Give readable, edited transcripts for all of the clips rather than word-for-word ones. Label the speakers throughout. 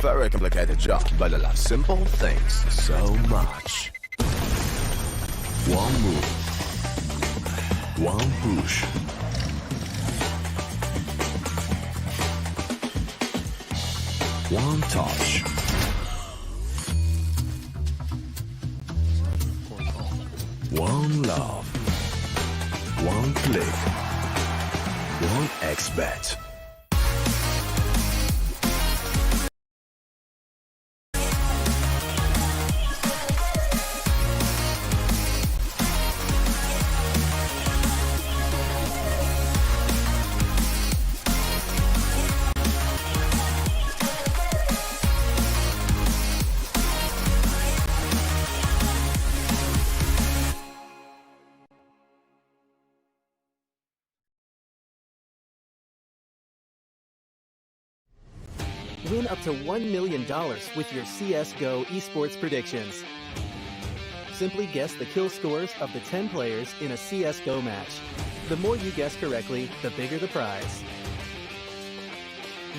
Speaker 1: very complicated job, but I love simple things so much. One move, one push. One touch. One love. One click. One XBet.
Speaker 2: Win up to $1 million with your CSGO esports predictions. Simply guess the kill scores of the 10 players in a CSGO match. The more you guess correctly, the bigger the prize.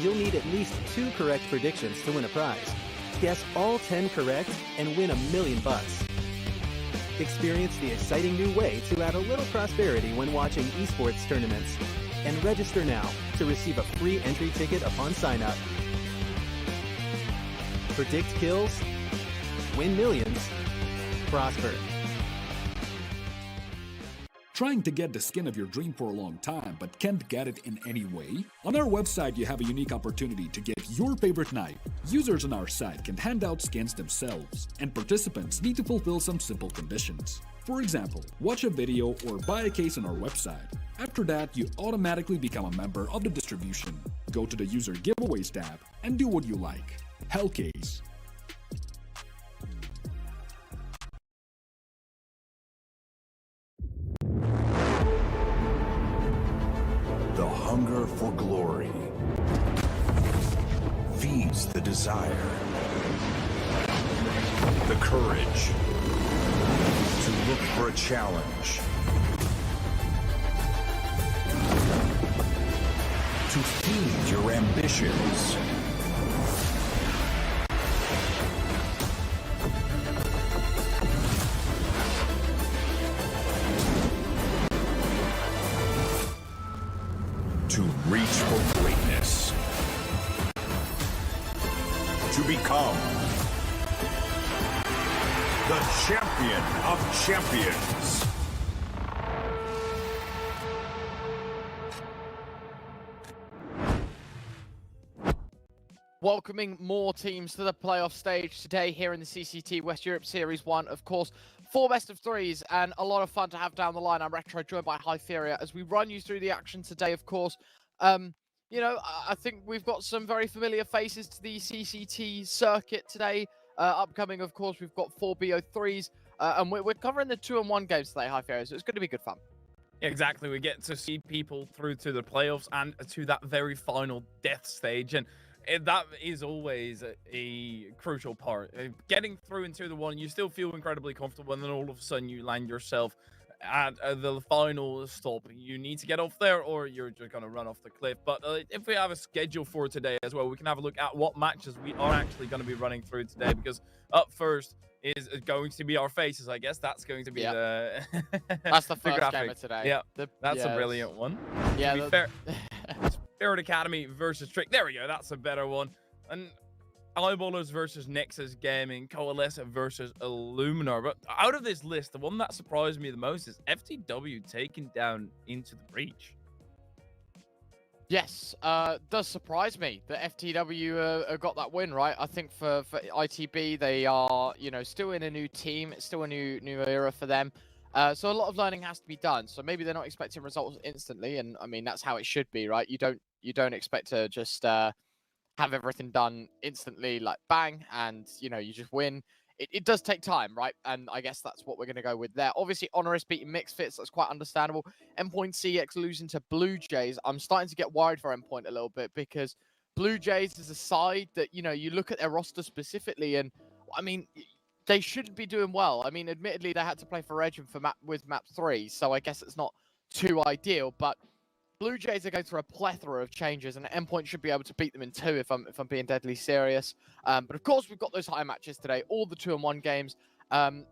Speaker 2: You'll need at least 2 correct predictions to win a prize. Guess all 10 correct and win $1 million. Experience the exciting new way to add a little prosperity when watching esports tournaments. And register now to receive a free entry ticket upon sign-up. Predict kills, win millions, prosper.
Speaker 3: Trying to get the skin of your dream for a long time but can't get it in any way? On our website you have a unique opportunity to get your favorite knife. Users on our site can hand out skins themselves, and participants need to fulfill some simple conditions. For example, watch a video or buy a case on our website. After that, you automatically become a member of the distribution. Go to the user giveaways tab and do what you like. Hellcase.
Speaker 1: The hunger for glory feeds the desire, the courage to look for a challenge, to feed your ambitions. To reach for greatness. To become the champion of champions.
Speaker 4: Welcoming more teams to the playoff stage today here in the CCT West Europe Series 1. Of course, 4 best of 3s and a lot of fun to have down the line. I'm Retro, joined by Hytheria as we run you through the action today, of course. You know, I think we've got some very familiar faces to the CCT circuit today. Upcoming, of course, we've got 4 BO3s, and we're covering the 2-on-1 games today, Hytheria, so it's going to be good fun.
Speaker 5: Exactly, we get to see people through to the playoffs and to that very final death stage, and that is always a crucial part. Getting through into the one, you still feel incredibly comfortable, and then all of a sudden you land yourself at the final stop. You need to get off there or you're just going to run off the cliff. But if we have a schedule for today as well, we can have a look at what matches we are actually going to be running through today, because up first is going to be our faces. I guess that's going to be the
Speaker 4: that's the first
Speaker 5: graphic.
Speaker 4: game of today.
Speaker 5: Yeah, that's a brilliant one.
Speaker 4: Yeah,
Speaker 5: to be fair, Spirit Academy versus Trick. There we go. That's a better one. And Eyeballers versus Nexus Gaming, Coalesce versus Illuminar. But out of this list, the one that surprised me the most is FTW taken down Into the Breach.
Speaker 4: Yes, does surprise me that FTW got that win, right? I think for ITB, they are, you know, still in a new team. It's still a new era for them. So a lot of learning has to be done. So maybe they're not expecting results instantly, and I mean that's how it should be, right? You don't expect to just have everything done instantly, like bang, and you know you just win. It does take time, right? And I guess that's what we're going to go with there. Obviously, HONORIS beating Mixfits. That's quite understandable. Endpoint CX losing to BLUEJAYS. I'm starting to get worried for Endpoint a little bit, because BLUEJAYS is a side that, you know, you look at their roster specifically, and I mean, they shouldn't be doing well. I mean, admittedly, they had to play for Regin with map 3, so I guess it's not too ideal, but BLUEJAYS are going through a plethora of changes, and Endpoint should be able to beat them in 2 if I'm being deadly serious. But of course, we've got those high matches today, all the 2-on-1 games,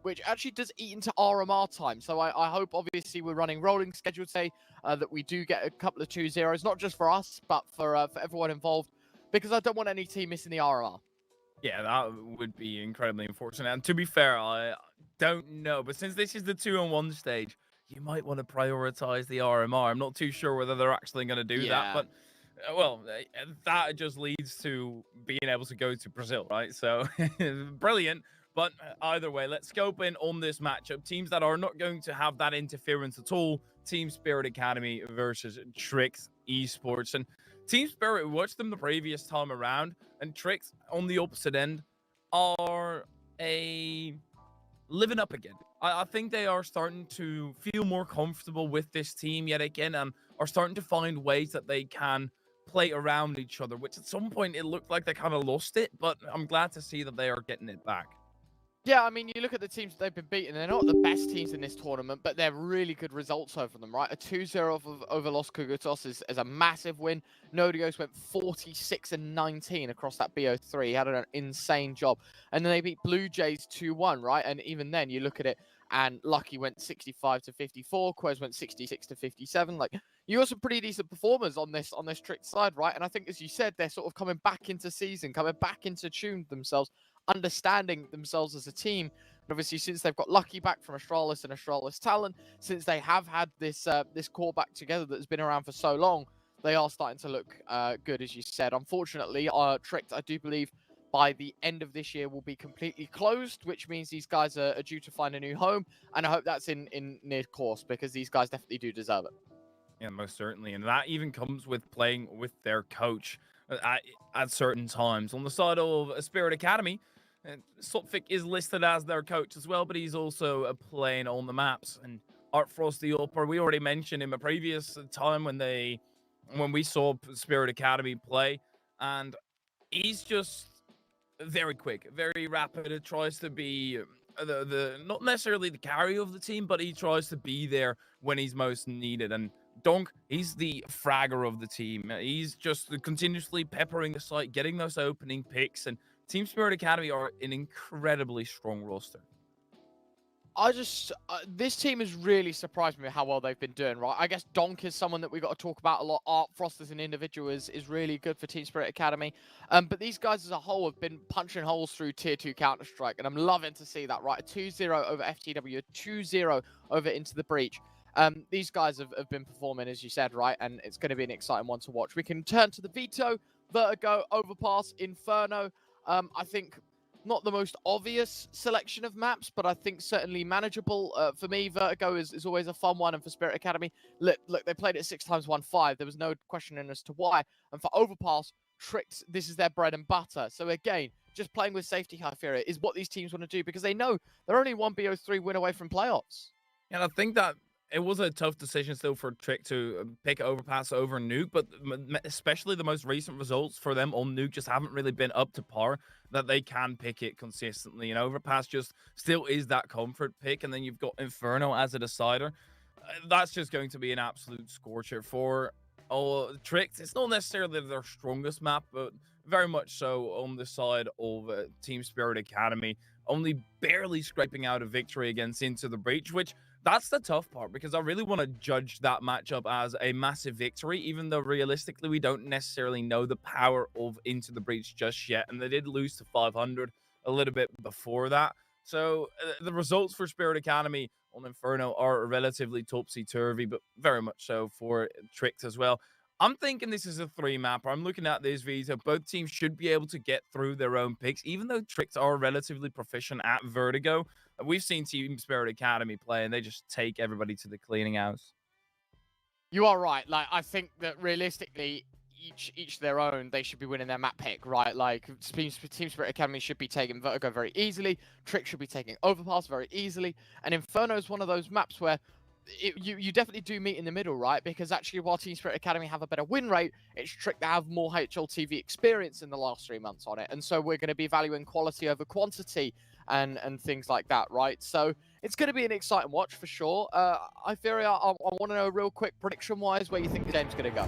Speaker 4: which actually does eat into RMR time. So I hope, obviously, we're running rolling schedule today, that we do get a couple of 2-0s, not just for us, but for everyone involved, because I don't want any team missing the RMR.
Speaker 5: Yeah, that would be incredibly unfortunate. And to be fair, I don't know, but since this is the 2-on-1 stage, you might want to prioritize the RMR. I'm not too sure whether they're actually going to do that, but well, that just leads to being able to go to Brazil, right? So brilliant. But either way, let's scope in on this matchup. Teams that are not going to have that interference at all. Team Spirit Academy versus Trix Esports. And Team Spirit, we watched them the previous time around, and Trix on the opposite end are living up again. I think they are starting to feel more comfortable with this team yet again, and are starting to find ways that they can play around each other, which at some point it looked like they kind of lost it, but I'm glad to see that they are getting it back.
Speaker 4: Yeah, I mean, you look at the teams they've been beating, they're not the best teams in this tournament, but they're really good results over them, right? A 2-0 over Los Cugutos is a massive win. Nodios went 46-19 across that BO3. He had an insane job. And then they beat BLUEJAYS 2-1, right? And even then, you look at it, and Lucky went 65-54, Quez went 66-57. Like, you got some pretty decent performers on this Trix side, right? And I think, as you said, they're sort of coming back into season, coming back into tune themselves, understanding themselves as a team. And obviously, since they've got Lucky back from Astralis and Astralis Talent, since they have had this core back together that has been around for so long, they are starting to look good, as you said. Unfortunately, Trix, I do believe, by the end of this year will be completely closed, which means these guys are due to find a new home, and I hope that's in near course, because these guys definitely do deserve it.
Speaker 5: Yeah, most certainly, and that even comes with playing with their coach at certain times. On the side of Spirit Academy, Sotfik is listed as their coach as well, but he's also playing on the maps. And Art Frost the Upper, we already mentioned in a previous time when we saw Spirit Academy play, and he's just very quick, very rapid. It tries to be the not necessarily the carry of the team, but he tries to be there when he's most needed. And Donk, he's the fragger of the team. He's just continuously peppering the site, getting those opening picks, and Team Spirit Academy are an incredibly strong roster.
Speaker 4: This team has really surprised me with how well they've been doing, right? I guess Donk is someone that we've got to talk about a lot. Art Frost as an individual is really good for Team Spirit Academy. But these guys as a whole have been punching holes through Tier 2 Counter-Strike, and I'm loving to see that, right? A 2-0 over FTW, a 2-0 over Into the Breach. These guys have been performing, as you said, right? And it's going to be an exciting one to watch. We can turn to the Veto, Vertigo, Overpass, Inferno. I think not the most obvious selection of maps, but I think certainly manageable. For me, Vertigo is always a fun one, and for Spirit Academy, look, they played it 6x1-5. There was no questioning as to why. And for Overpass, Trix, this is their bread and butter. So again, just playing with safety high fear is what these teams want to do, because they know they're only one BO3 win away from playoffs.
Speaker 5: And I think that it was a tough decision still for Trick to pick Overpass over Nuke, but especially the most recent results for them on Nuke just haven't really been up to par that they can pick it consistently. And Overpass just still is that comfort pick. And then you've got Inferno as a decider. That's just going to be an absolute scorcher for Tricks. It's not necessarily their strongest map, but very much so on the side of Team Spirit Academy, only barely scraping out a victory against Into the Breach, which that's the tough part, because I really want to judge that matchup as a massive victory, even though realistically we don't necessarily know the power of Into the Breach just yet. And they did lose to 500 a little bit before that. So the results for Spirit Academy on Inferno are relatively topsy-turvy, but very much so for Tricks as well. I'm thinking this is a 3-mapper. I'm looking at this Veto. Both teams should be able to get through their own picks, even though Tricks are relatively proficient at Vertigo. We've seen Team Spirit Academy play, and they just take everybody to the cleaning house.
Speaker 4: You are right. Like, I think that realistically, each their own, they should be winning their map pick, right? Like, Team Spirit Academy should be taking Vertigo very easily. Tricks should be taking Overpass very easily. And Inferno is one of those maps where you definitely do meet in the middle, right? Because actually, while Team Spirit Academy have a better win rate, it's Trick that have more HLTV experience in the last 3 months on it. And so we're going to be valuing quality over quantity and things like that, right? So it's going to be an exciting watch for sure. I want to know real quick prediction-wise where you think the game's going to go.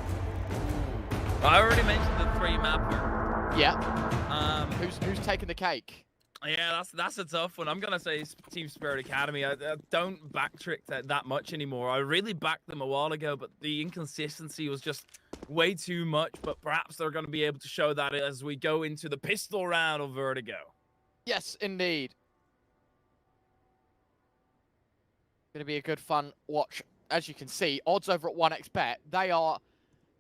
Speaker 5: I already mentioned the 3-mapper.
Speaker 4: Yeah. Who's taking the cake?
Speaker 5: Yeah, that's a tough one. I'm gonna say Team Spirit Academy. I don't backtrack that much anymore. I really backed them a while ago, but the inconsistency was just way too much. But perhaps they're gonna be able to show that as we go into the pistol round of Vertigo.
Speaker 4: Yes, indeed. Gonna be a good fun watch. As you can see, odds over at 1xBet, they are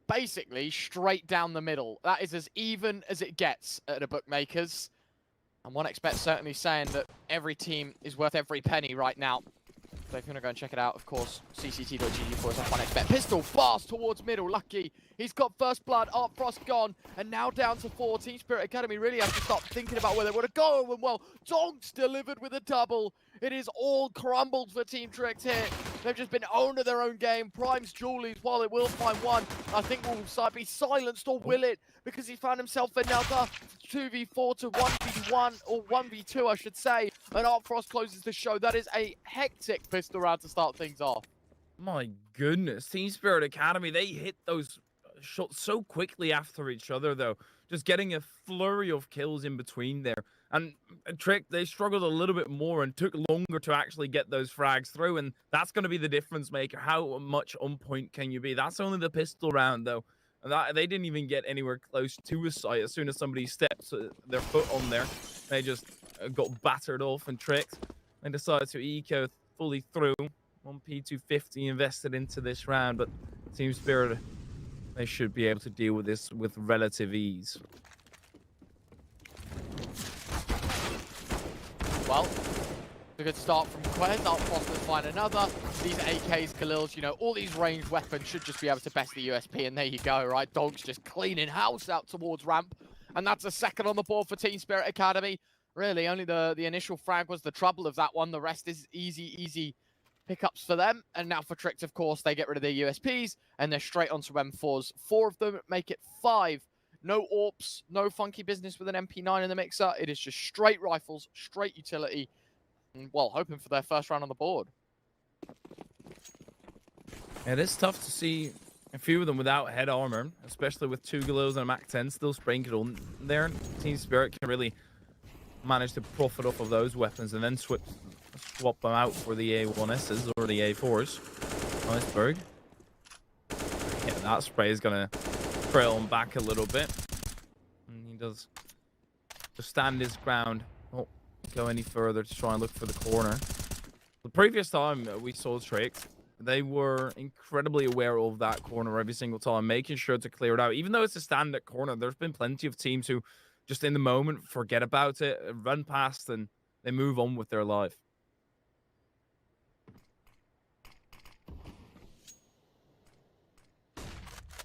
Speaker 4: basically straight down the middle. That is as even as it gets at the bookmakers. And 1xBet certainly saying that every team is worth every penny right now. So if you want to go and check it out, of course, cct.gg/1xBet. Pistol fast towards middle. Lucky. He's got first blood. Art Frost gone. And now down to 4. Team Spirit Academy really have to start thinking about where they want to go. And well, Donks delivered with a double. It is all crumbled for Team Tricked here. They've just been owner their own game. Prime's Julies, while it will find one, I think will be silenced, or will it? Because he found himself another 2v4 to 1v1, or 1v2, I should say. And Art Frost closes the show. That is a hectic pistol round to start things off.
Speaker 5: My goodness, Team Spirit Academy, they hit those shots so quickly after each other, though. Just getting a flurry of kills in between there. And Trick, they struggled a little bit more and took longer to actually get those frags through. And that's going to be the difference maker. How much on point can you be? That's only the pistol round, though. And they didn't even get anywhere close to a sight. As soon as somebody steps their foot on there, they just got battered off and Tricked. They decided to eco fully through. 1P250 invested into this round, but Team Spirit, they should be able to deal with this with relative ease.
Speaker 4: Well, a good start from Quez. Art Frost will find another. These AKs, Khalils, you know, all these ranged weapons should just be able to best the USP, and there you go, right? Dogs just cleaning house out towards ramp, and that's a second on the board for Team Spirit Academy. Really, only the initial frag was the trouble of that one. The rest is easy pickups for them. And now for Tricked, of course, they get rid of their USPs, and they're straight onto M4s. 4 of them make it 5. No AWPs, no funky business with an MP9 in the mixer. It is just straight rifles, straight utility, and, well, hoping for their first round on the board.
Speaker 5: It is tough to see a few of them without head armor, especially with 2 Galils and a Mac-10 still sprinkled on there. Team Spirit can really manage to profit off of those weapons and then swap them out for the A1Ss or the A4s. Iceberg. Yeah, that spray is going to trail him back a little bit. And he does just stand his ground. Not go any further to try and look for the corner. The previous time we saw Tricked, they were incredibly aware of that corner every single time, making sure to clear it out. Even though it's a standard corner, there's been plenty of teams who just in the moment forget about it, run past, and they move on with their life.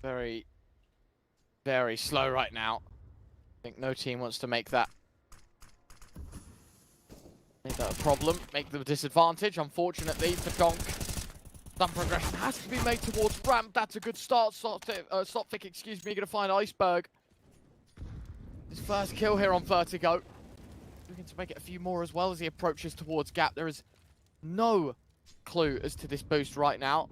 Speaker 4: Very, very slow right now. I think no team wants to make that a problem, make them a disadvantage. Unfortunately for Donk, some progression has to be made towards ramp. That's a good start. Slotfic, excuse me, gonna find Iceberg. His first kill here on Vertigo. Looking to make it a few more as well as he approaches towards Gap. There is no clue as to this boost right now.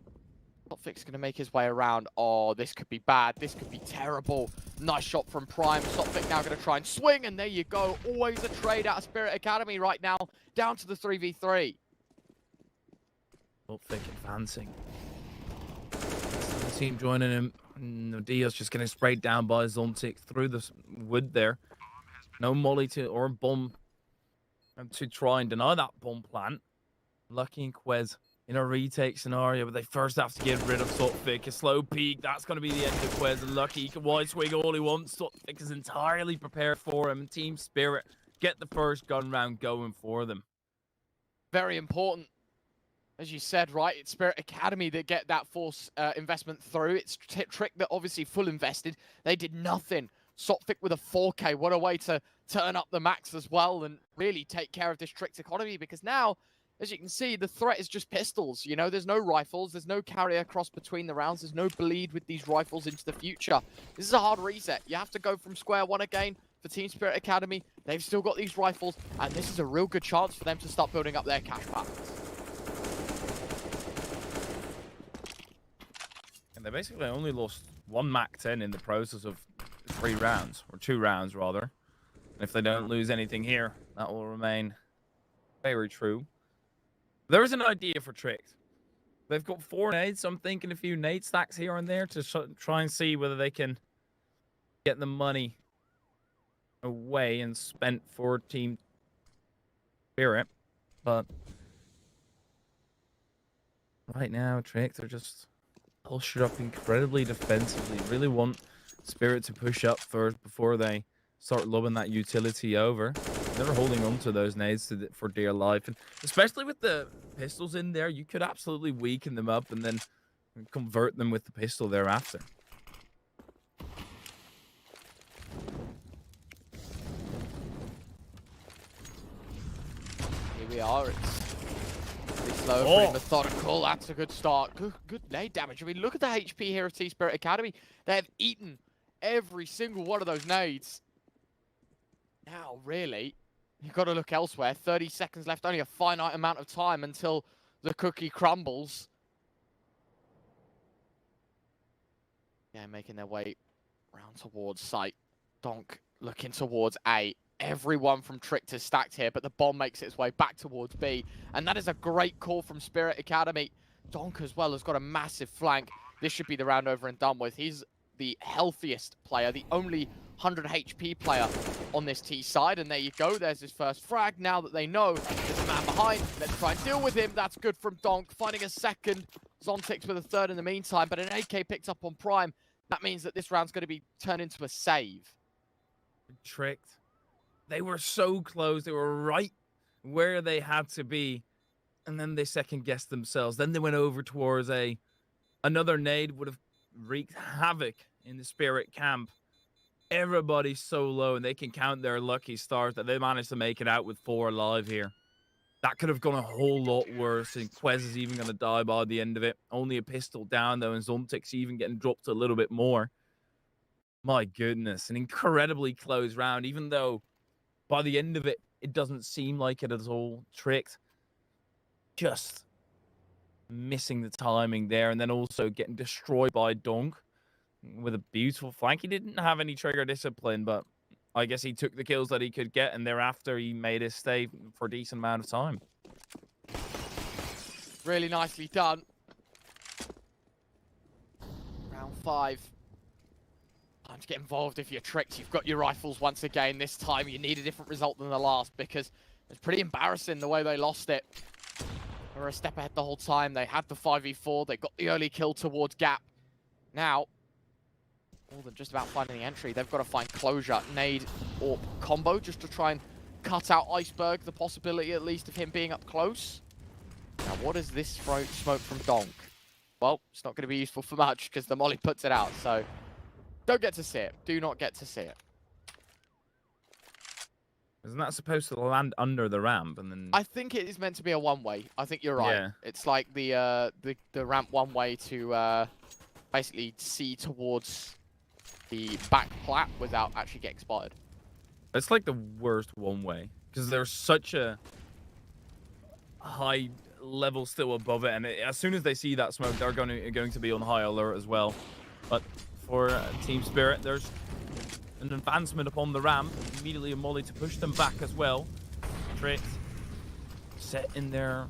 Speaker 4: Slotfic's going to make his way around. Oh, this could be bad. This could be terrible. Nice shot from Prime. Slotfic now going to try and swing, and there you go. Always a trade out of Spirit Academy right now. Down to the 3v3.
Speaker 5: Slotfic advancing. The team joining him. Diaz just getting sprayed down by Zontic through the wood there. No molly or bomb to try and deny that bomb plant. Lucky and Quez in a retake scenario, but they first have to get rid of Slotfic. A slow peek, that's going to be the end of Quez. And Lucky, he can wide swing all he wants. Slotfic is entirely prepared for him. Team Spirit get the first gun round going for them.
Speaker 4: Very important. As you said, right, it's Spirit Academy that get that force investment through. It's Trick that obviously full invested. They did nothing. Slotfic with a 4K. What a way to turn up the max as well and really take care of this Tricked economy, because now, as you can see, the threat is just pistols. You know, there's no rifles. There's no carrier cross between the rounds. There's no bleed with these rifles into the future. This is a hard reset. You have to go from square one again. for Team Spirit Academy. They've still got these rifles, and this is a real good chance for them to start building up their cash balance.
Speaker 5: And they basically only lost 1 MAC-10 in the process of 3 rounds, or 2 rounds rather. And if they don't lose anything here, that will remain very true. There is an idea for Tricked. They've got 4 nades, so I'm thinking a few nade stacks here and there to try and see whether they can get the money away and spent for Team Spirit. But right now, Tricked are just posture up incredibly defensively. Really want Spirit to push up first before they start lobbing that utility over. They're holding on to those nades for dear life, and especially with the pistols in there, you could absolutely weaken them up and then convert them with the pistol thereafter.
Speaker 4: Here we are. It's pretty slow, pretty methodical. That's a good start. Good nade damage. I mean, look at the HP here of Team Spirit Academy. They have eaten every single one of those nades. Now, really, you've got to look elsewhere. 30 seconds left, only a finite amount of time until the cookie crumbles. Yeah, making their way round towards site. Donk looking towards A. Everyone from Tricked is stacked here, but the bomb makes its way back towards B. And that is a great call from Spirit Academy. Donk as well has got a massive flank. This should be the round over and done with. He's the healthiest player, the only 100 HP player on this T side, and there you go, there's his first frag. Now that they know there's a man behind, let's try and deal with him. That's good from Donk, finding a second. Zontix with a third in the meantime, but an AK picked up on Prime. That means that this round's going to be turned into a save.
Speaker 5: Tricked. They were so close, they were right where they had to be, and then they second-guessed themselves. Then they went over towards another nade, would have wreaked havoc in the Spirit camp. Everybody's so low, and they can count their lucky stars that they managed to make it out with 4 alive here. That could have gone a whole lot worse, and Quez is even going to die by the end of it. Only a pistol down, though, and Zontix even getting dropped a little bit more. My goodness, an incredibly close round, even though by the end of it, it doesn't seem like it at all. Tricked. Just missing the timing there, and then also getting destroyed by Donk with a beautiful flank. He didn't have any trigger discipline, but I guess he took the kills that he could get, and thereafter he made his stay for a decent amount of time.
Speaker 4: Really nicely done. Round 5. Time to get involved if you're Tricked. You've got your rifles once again. This time you need a different result than the last, because it's pretty embarrassing the way they lost it. They were a step ahead the whole time. They had the 5v4. They got the early kill towards Gap. Now, more than just about finding the entry, they've got to find closure. Nade or combo just to try and cut out Iceberg, the possibility at least of him being up close. Now, what is this smoke from Donk? Well, it's not going to be useful for much because the molly puts it out, so don't get to see it. Do not get to see it.
Speaker 5: Isn't that supposed to land under the ramp and then?
Speaker 4: I think it is meant to be a one-way. I think you're right.
Speaker 5: Yeah.
Speaker 4: It's like the ramp one-way to basically see towards the back plat without actually getting spotted.
Speaker 5: It's like the worst one way because there's such a high level still above it, and as soon as they see that smoke, they're going to be on high alert as well. But for Team Spirit, there's an advancement upon the ramp, immediately a molly to push them back as well. Tricked, set in their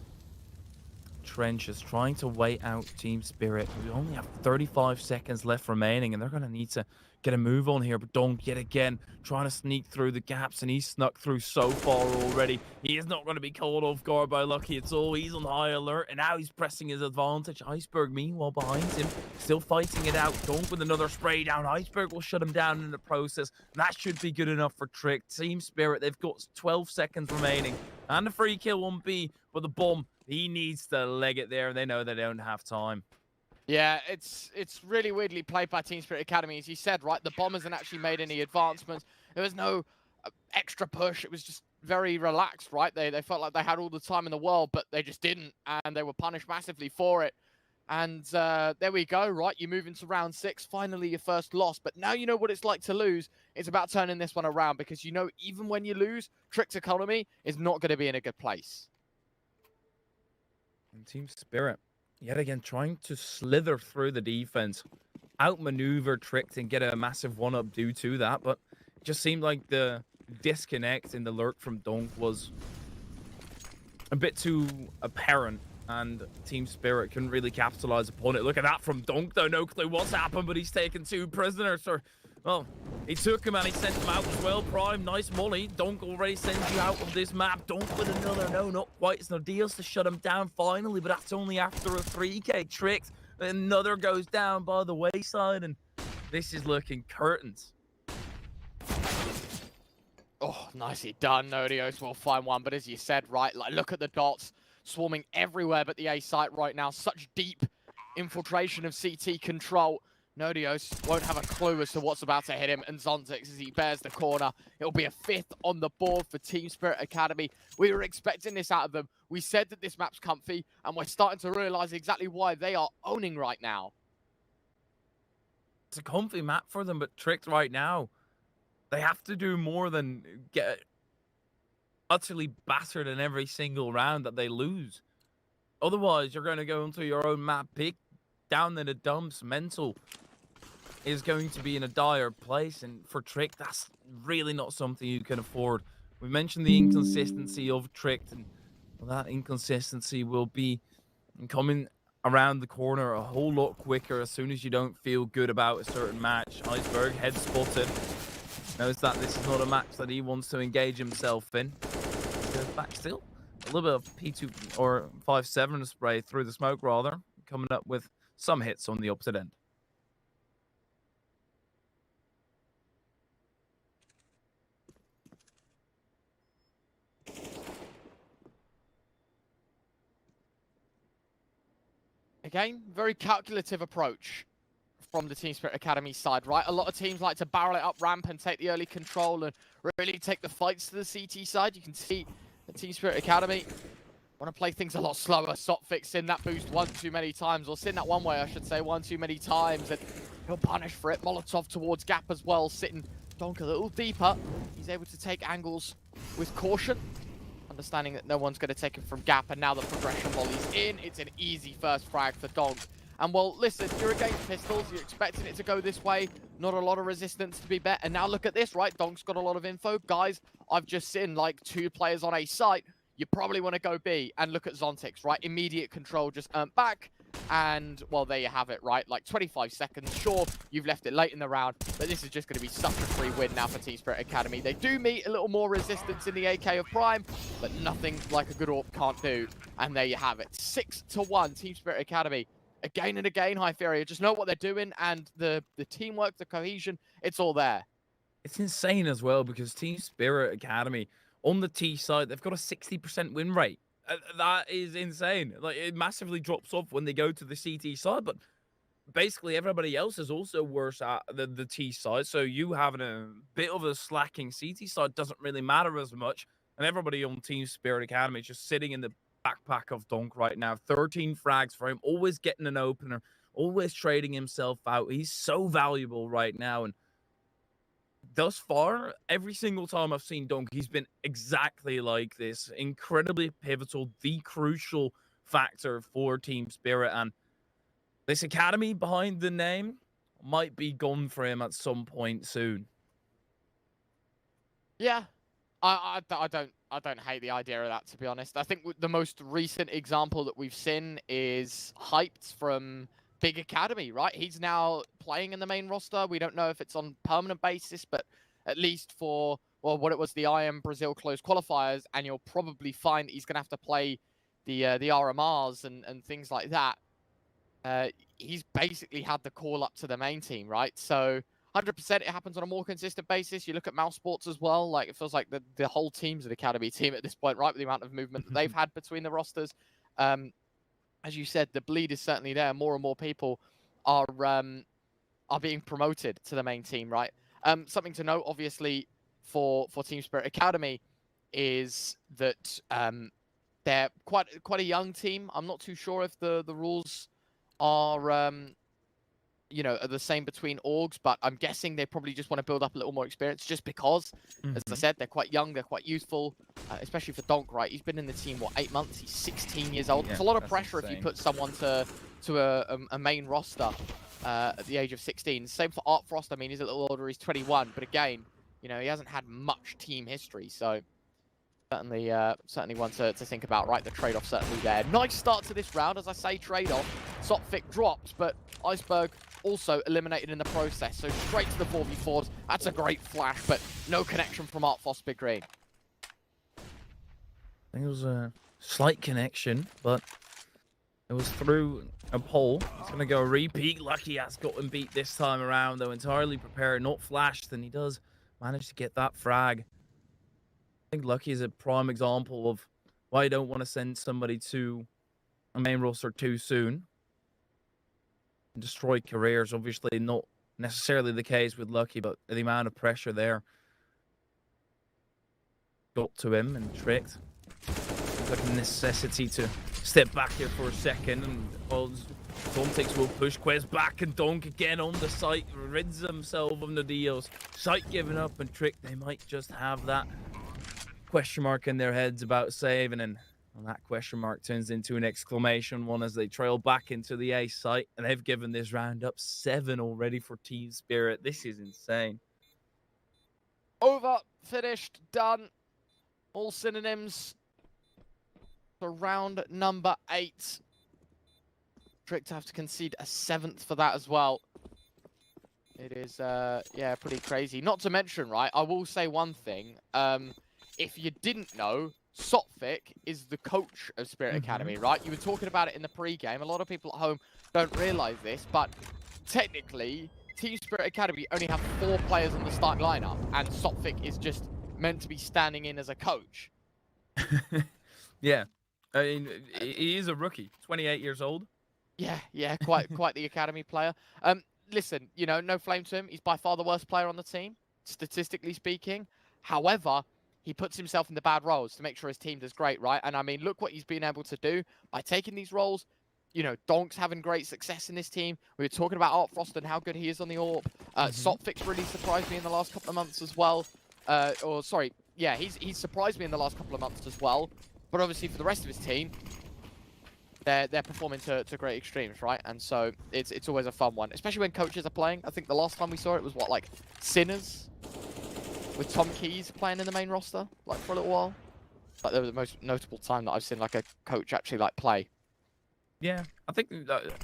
Speaker 5: trenches, trying to wait out Team Spirit. We only have 35 seconds left remaining, and they're going to need to get a move on here. But Donk yet again trying to sneak through the gaps, and he's snuck through so far already. He is not going to be caught off guard by Lucky at all. He's on high alert, and now he's pressing his advantage. Iceberg, meanwhile, behind him, still fighting it out. Donk with another spray down. Iceberg will shut him down in the process. That should be good enough for Trick. Team Spirit, they've got 12 seconds remaining, and a free kill on B, but the bomb, he needs to leg it there, and they know they don't have time.
Speaker 4: Yeah, it's really weirdly played by Team Spirit Academy. As you said, right, the bomb hasn't actually made any advancements. There was no extra push. It was just very relaxed, right? They felt like they had all the time in the world, but they just didn't, and they were punished massively for it. And there we go, right? You move into round 6, finally your first loss. But now you know what it's like to lose. It's about turning this one around because you know even when you lose, Trick's economy is not going to be in a good place.
Speaker 5: And Team Spirit, yet again, trying to slither through the defense, outmaneuver Tricked and get a massive one-up due to that. But it just seemed like the disconnect in the lurk from Donk was a bit too apparent. And Team Spirit couldn't really capitalize upon it. Look at that from Donk, though. No clue what's happened, but he's taken 2 prisoners. Or, well, he took him and he sent him out as well. Prime, nice molly. Donk already sends you out of this map. Donk with another. No, not quite. It's no deals to shut him down finally, but that's only after a 3K. Tricked. Another goes down by the wayside, and this is looking curtains.
Speaker 4: Oh, nicely done. Nodios will find one, but as you said, right, like look at the dots swarming everywhere but the A site right now. Such deep infiltration of CT control. Nodios won't have a clue as to what's about to hit him, and Zontix, as he bears the corner, it'll be a 5th on the board for Team Spirit Academy. We were expecting this out of them. We said that this map's comfy, and we're starting to realize exactly why they are owning right now.
Speaker 5: It's a comfy map for them, but Tricked right now, they have to do more than get utterly battered in every single round that they lose. Otherwise, you're going to go into your own map pick, down in the dumps. Mental is going to be in a dire place, and for Trick, that's really not something you can afford. We mentioned the inconsistency of Tricked, and that inconsistency will be coming around the corner a whole lot quicker as soon as you don't feel good about a certain match. Iceberg, head spotted, knows that this is not a match that he wants to engage himself in. Goes back still. A little bit of P2 or 5-7 spray through the smoke, rather, coming up with some hits on the opposite end.
Speaker 4: Again, very calculative approach from the Team Spirit Academy side, right? A lot of teams like to barrel it up ramp and take the early control and really take the fights to the CT side. You can see the Team Spirit Academy want to play things a lot slower. Sotfix Sin that boost one too many times, or Sin that one way, I should say, one too many times, and he'll punish for it. Molotov towards Gap as well, sitting Donk a little deeper. He's able to take angles with caution, understanding that no one's going to take him from Gap, and now the progression volley's in. It's an easy first frag for Donk. And well, listen, you're against pistols, you're expecting it to go this way, not a lot of resistance to be bet, and now look at this, right? Donk's got a lot of info. Guys, I've just seen like 2 players on A site. You probably want to go B, and look at Zontix, right? Immediate control just earned back, and well, there you have it, right? Like 25 seconds, sure, you've left it late in the round, but this is just going to be such a free win now for Team Spirit Academy. They do meet a little more resistance in the AK of Prime, but nothing like a good AWP can't do, and there you have it. 6-1, Team Spirit Academy. Again and again, Hypheria just know what they're doing, and the teamwork, the cohesion, it's all there.
Speaker 5: It's insane as well, because Team Spirit Academy, on the T side, they've got a 60% win rate. That is insane. Like, it massively drops off when they go to the CT side, but basically everybody else is also worse at the T side, so you having a bit of a slacking CT side doesn't really matter as much, and everybody on Team Spirit Academy is just sitting in the backpack of Donk right now. 13 frags for him, always getting an opener, always trading himself out. He's so valuable right now, and thus far, every single time I've seen Donk, he's been exactly like this. Incredibly pivotal, the crucial factor for Team Spirit, and this academy behind the name might be gone for him at some point soon.
Speaker 4: Yeah, I don't hate the idea of that, to be honest. I think the most recent example that we've seen is Hyped from Big Academy, right? He's now playing in the main roster. We don't know if it's on permanent basis, but at least for, well, what it was, the IM Brazil closed qualifiers, and you'll probably find he's going to have to play the RMRs and things like that. He's basically had the call up to the main team, right? So 100% it happens on a more consistent basis. You look at MOUZ Sports as well. Like, it feels like the whole team's an academy team at this point, right? With the amount of movement that they've had between the rosters. As you said, the bleed is certainly there. More and more people are being promoted to the main team, right? Something to note, obviously, for Team Spirit Academy is that they're quite a young team. I'm not too sure if the rules are, you know, are the same between orgs, but I'm guessing they probably just want to build up a little more experience just because, as I said, they're quite young, they're quite youthful, especially for Donk, right? He's been in the team, what, 8 months? He's 16 years old.
Speaker 5: Yeah,
Speaker 4: It's a lot of
Speaker 5: that's
Speaker 4: pressure if you
Speaker 5: insane.
Speaker 4: put someone to a main roster at the age of 16. Same for Art Frost. I mean, he's a little older, he's 21, but again, you know, he hasn't had much team history, so certainly one to think about, right? The trade-off certainly there. Nice start to this round, as I say, trade-off. Sophic drops, but Iceberg also eliminated in the process, so straight to the 4v4s. That's a great flash, but no connection from Art Frost Big Green.
Speaker 5: I think it was a slight connection, but it was through a pole. It's going to go a repeat. Lucky has gotten beat this time around, though. Entirely prepared, not flashed, and he does manage to get that frag. I think Lucky is a prime example of why you don't want to send somebody to a main roster too soon. Destroy careers, obviously not necessarily the case with Lucky, but the amount of pressure there got to him and tricked. It's like a necessity to step back here for a second, and well, Zontix will push Quez back, and Donk again on the site, rids himself of the deals. Site giving up, and Trick, they might just have that question mark in their heads about saving, and that question mark turns into an exclamation one as they trail back into the A site, and they've given this round up 7 already for Team Spirit. This is insane.
Speaker 4: Over, finished, done. All synonyms for round number 8. Trick to have to concede a 7th for that as well. It is, yeah, pretty crazy. Not to mention, right, I will say one thing. If you didn't know, Sophic is the coach of Spirit Academy, right? You were talking about it in the pre-game. A lot of people at home don't realize this, but technically, Team Spirit Academy only have 4 players on the starting lineup, and Sophic is just meant to be standing in as a coach.
Speaker 5: Yeah, I mean, he is a rookie, 28 years old.
Speaker 4: Yeah, quite the academy player. Listen, you know, no flame to him. He's by far the worst player on the team, statistically speaking. However, he puts himself in the bad roles to make sure his team does great, right? And I mean, look what he's been able to do by taking these roles. You know, Donk's having great success in this team. We were talking about Art Frost and how good he is on the AWP. Sophic really surprised me in the last couple of months as well. Yeah, he's surprised me in the last couple of months as well. But obviously for the rest of his team, they're performing to great extremes, right? And so it's always a fun one, especially when coaches are playing. I think the last time we saw it was what, like Sinners with Tom Keys playing in the main roster, like for a little while. Like, that was the most notable time that I've seen like a coach actually like play.
Speaker 5: Yeah, I think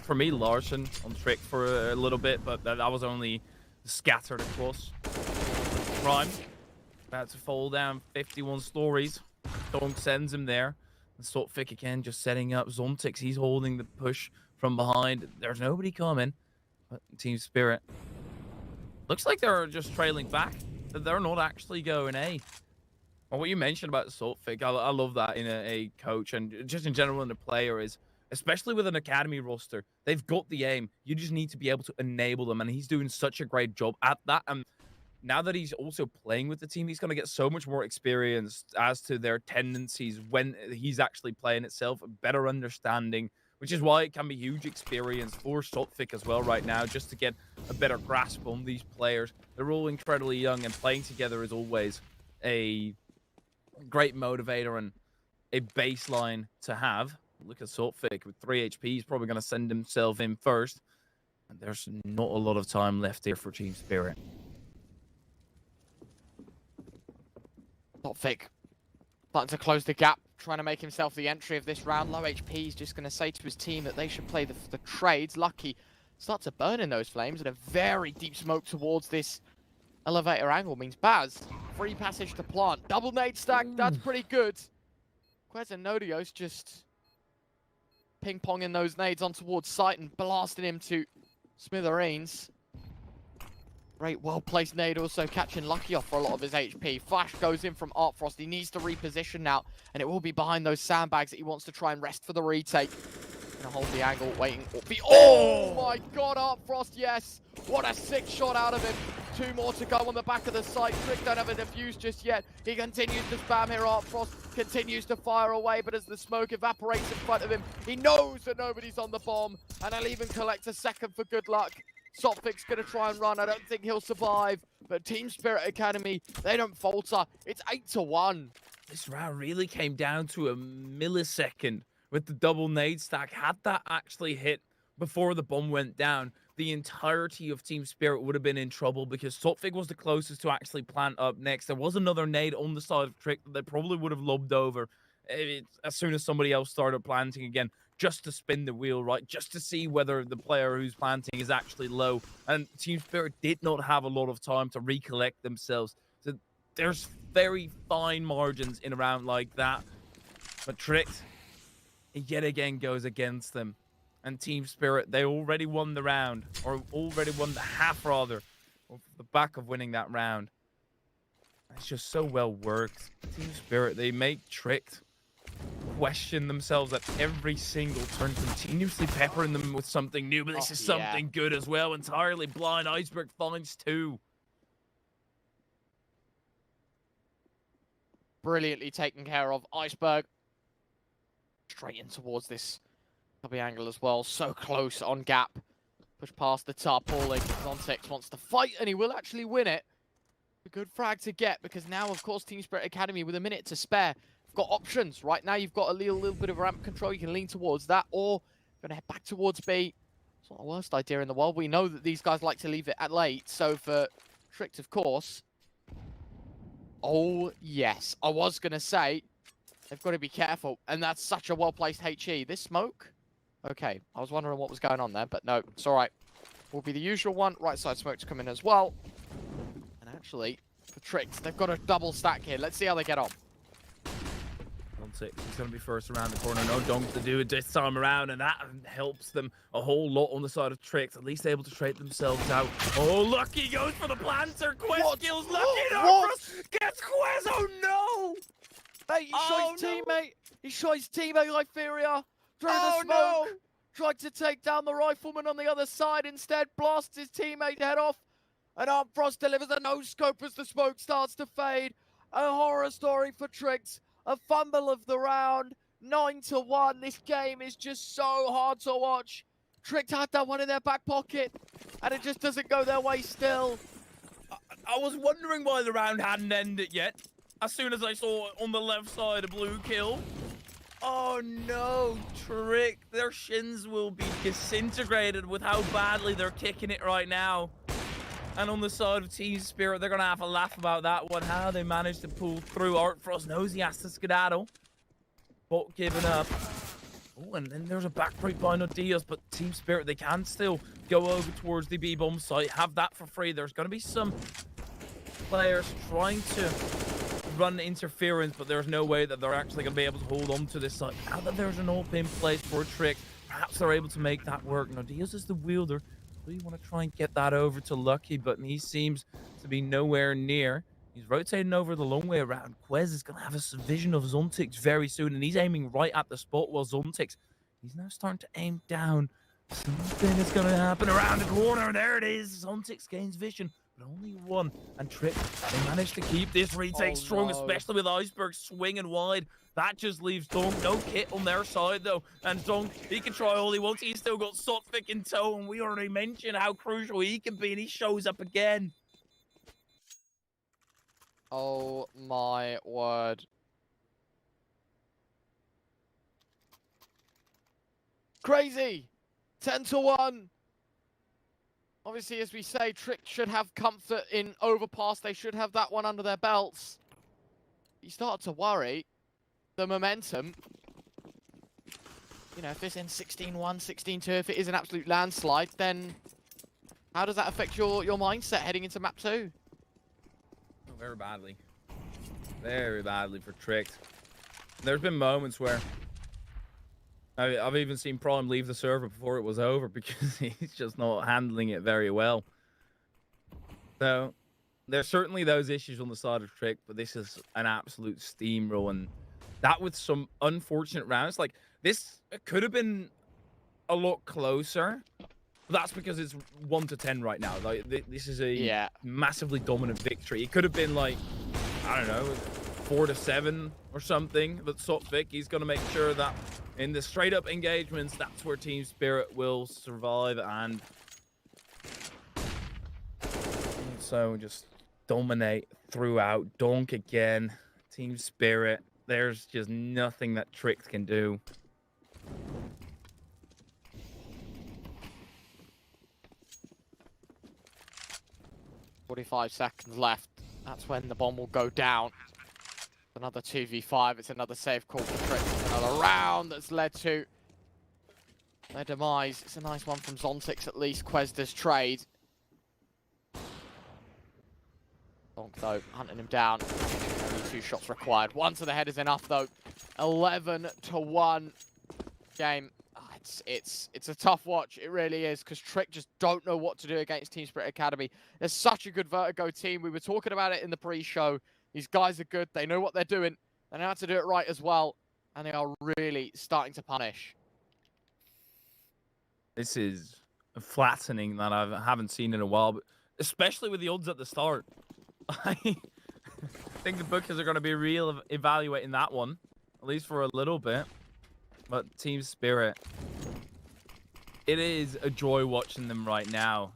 Speaker 5: for me, Larson on Trick for a little bit, but that was only scattered across. Prime about to fall down 51 stories. Donk sends him there. And Sophic again just setting up Zontix. He's holding the push from behind. There's nobody coming. But Team Spirit looks like they're just trailing back. They're not actually going A. Well, what you mentioned about Sophic, I love that in a coach and just in general in a player is, especially with an academy roster, they've got the aim. You just need to be able to enable them, and he's doing such a great job at that. And now that he's also playing with the team, he's going to get so much more experience as to their tendencies when he's actually playing itself, a better understanding, which is why it can be huge experience for Sophic as well right now, just to get a better grasp on these players. They're all incredibly young, and playing together is always a great motivator and a baseline to have. Look at Sophic with 3 HP. He's probably going to send himself in first. And there's not a lot of time left here for Team Spirit.
Speaker 4: Sophic starting to close the gap, trying to make himself the entry of this round. Low HP, he's just going to say to his team that they should play the trades. Lucky starts to burn in those flames, and a very deep smoke towards this elevator angle means Baz, free passage to plant. Double nade stack, that's pretty good. Quez and Nodios just ping-ponging those nades on towards site and blasting him to smithereens. Great, well-placed nade, also catching Lucky off for a lot of his HP. Flash goes in from Art Frost. He needs to reposition now, and it will be behind those sandbags that he wants to try and rest for the retake. Gonna hold the angle, waiting. Oh my God, Art Frost, yes! What a sick shot out of him. 2 more to go on the back of the site. Trick don't have a defuse just yet. He continues to spam here. Art Frost continues to fire away, but as the smoke evaporates in front of him, he knows that nobody's on the bomb, and he'll even collect a second for good luck. Soptic's gonna try and run. I don't think he'll survive, but Team Spirit Academy, they don't falter. It's 8-1.
Speaker 5: This round really came down to a millisecond with the double nade stack. Had that actually hit before the bomb went down, the entirety of Team Spirit would have been in trouble because Soptic was the closest to actually plant up next. There was another nade on the side of Trick that they probably would have lobbed over as soon as somebody else started planting again, just to spin the wheel, right? Just to see whether the player who's planting is actually low. And Team Spirit did not have a lot of time to recollect themselves. So there's very fine margins in a round like that. But Trick, yet again, goes against them. And Team Spirit, they already won the round, or already won the half, rather, off the back of winning that round. It's just so well worked. Team Spirit, they make Trick question themselves at every single turn, continuously peppering them with something new, but this is something good as well. Entirely blind. Iceberg finds 2.
Speaker 4: Brilliantly taken care of. Iceberg straight in towards this cubby angle as well. So close on gap. Push past the tarpaulin. Zontix wants to fight, and he will actually win it. A good frag to get, because now, of course, Team Spirit Academy, with a minute to spare, have got options. Right now, you've got a little bit of ramp control. You can lean towards that, or you're going to head back towards B. It's not the worst idea in the world. We know that these guys like to leave it at late, so for Tricked, of course. Oh, yes. I was going to say, they've got to be careful, and that's such a well-placed HE. This smoke? Okay, I was wondering what was going on there, but no, it's all right. Will be the usual one. Right side smoke to come in as well. And actually, for Tricks, they've got a double stack here. Let's see how they get on.
Speaker 5: He's going to be first around the corner. No dunk to do it this time around, and that helps them a whole lot on the side of Tricks. At least able to trade themselves out. Oh, Lucky goes for the planter. Quest kills Lucky. Gets Quest. Oh, no.
Speaker 4: Mate, he shot his teammate. He shot his teammate, Lyferia. Through the smoke. No. Tried to take down the rifleman on the other side. Instead, blasts his teammate head off. And Armfrost delivers a no-scope as the smoke starts to fade. A horror story for Tricks. A fumble of the round. 9-1. This game is just so hard to watch. Tricked had that one in their back pocket. And it just doesn't go their way still.
Speaker 5: I was wondering why the round hadn't ended yet. As soon as I saw on the left side a blue kill. Oh no, Trick. Their shins will be disintegrated with how badly they're kicking it right now. And on the side of Team Spirit, they're going to have a laugh about that one. How they managed to pull through. Artfrost knows he has to skedaddle. But giving up. Oh, and then there's a backbreak by Nodias, but Team Spirit, they can still go over towards the B-bomb site. Have that for free. There's going to be some players trying to run interference, but there's no way that they're actually going to be able to hold on to this site. Now that there's an AWP in place for a Trick, perhaps they're able to make that work. Nodias is the wielder. You want to try and get that over to Lucky, but he seems to be nowhere near. He's rotating over the long way around. Quez is going to have a vision of Zontix very soon, and he's aiming right at the spot while Zontix, he's now starting to aim down. Something is going to happen around the corner. There it is. Zontix gains vision, but only one. And Trick, they managed to keep this retake strong, especially with Iceberg swinging wide. That just leaves Donk. No kit on their side, though. And Donk, he can try all he wants. He's still got Sotvic in tow, and we already mentioned how crucial he can be, and he shows up again.
Speaker 4: Oh, my word. Crazy! 10-1. Obviously, as we say, Trick should have comfort in overpass. They should have that one under their belts. You start to worry. The momentum, you know, if it's in 16-1, 16-2, if it is an absolute landslide, then how does that affect your mindset heading into map 2?
Speaker 5: Very badly. Very badly for Tricked. There's been moments where I've even seen Prime leave the server before it was over because he's just not handling it very well. So there's certainly those issues on the side of Trick, but this is an absolute steamroll, and that with some unfortunate rounds. Like, this could have been a lot closer, That's because it's 1-10 right now. Like this is a
Speaker 4: Yeah.
Speaker 5: massively dominant victory. It could have been like, I don't know, 4-7 or something. But Sotvic, he's going to make sure that in the straight up engagements, that's where Team Spirit will survive and so just dominate throughout. Donk again. Team Spirit. There's just nothing that Trick can do.
Speaker 4: "45 seconds left. That's when the bomb will go down. Another 2v5. It's another safe call for Trick. Another round that's led to their demise. It's a nice one from Zontix, at least. Quezda's trade. Donk, though, hunting him down. Only 2 shots required. 1 to the head is enough, though. 11-1 game. It's a tough watch. It really is, because Trick just don't know what to do against Team Spirit Academy. They're such a good Vertigo team. We were talking about it in the pre-show. These guys are good. They know what they're doing. They know how to do it right as well. And they are really starting to punish.
Speaker 5: This is a flattening that I haven't seen in a while, but especially with the odds at the start. I think the bookers are going to be real evaluating that one, at least for a little bit. But Team Spirit, it is a joy watching them right now.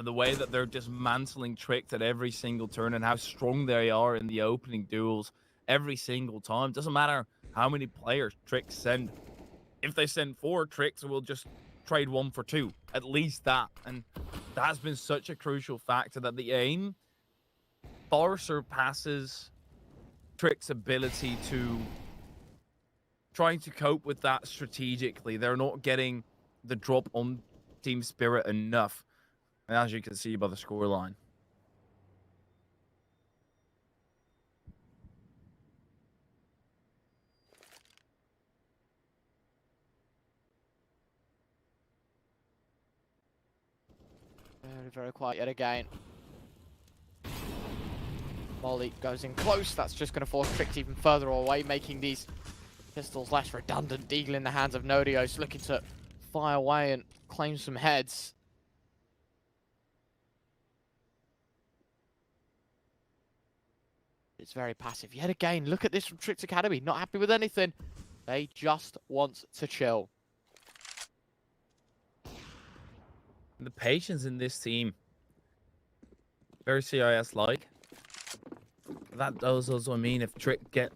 Speaker 5: The way that they're dismantling Trick at every single turn and how strong they are in the opening duels every single time. Doesn't matter how many players Trick send. If they send 4, Tricks will just trade 1 for 2. At least that. And that's been such a crucial factor that the aim far surpasses Trick's ability to trying to cope with that strategically. They're not getting the drop on Team Spirit enough, as you can see by the scoreline.
Speaker 4: Very, very quiet yet again. Molly goes in close. That's just going to force Trick even further away, making these pistols less redundant. Deagle in the hands of Nodios, looking to fire away and claim some heads. It's very passive. Yet again, look at this from Trick's Academy. Not happy with anything. They just want to chill.
Speaker 5: The patience in this team, very CIS-like. That does also mean if Trick get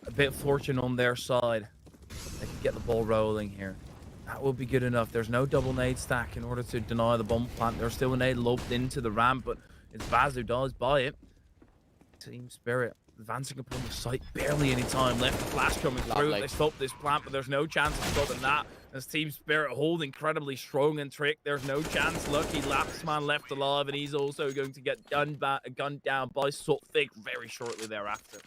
Speaker 5: a bit of fortune on their side, they can get the ball rolling here. That will be good enough. There's no double nade stack in order to deny the bomb plant. There's still a nade loped into the ramp, but it's Baz who does buy it. Team Spirit advancing upon the site. Barely any time left. The flash coming through. They stop this plant, but there's no chance of stopping that. As Team Spirit hold incredibly strong and Trick, there's no chance. Lucky last man left alive, and he's also going to get gunned down by Sotvic very shortly thereafter.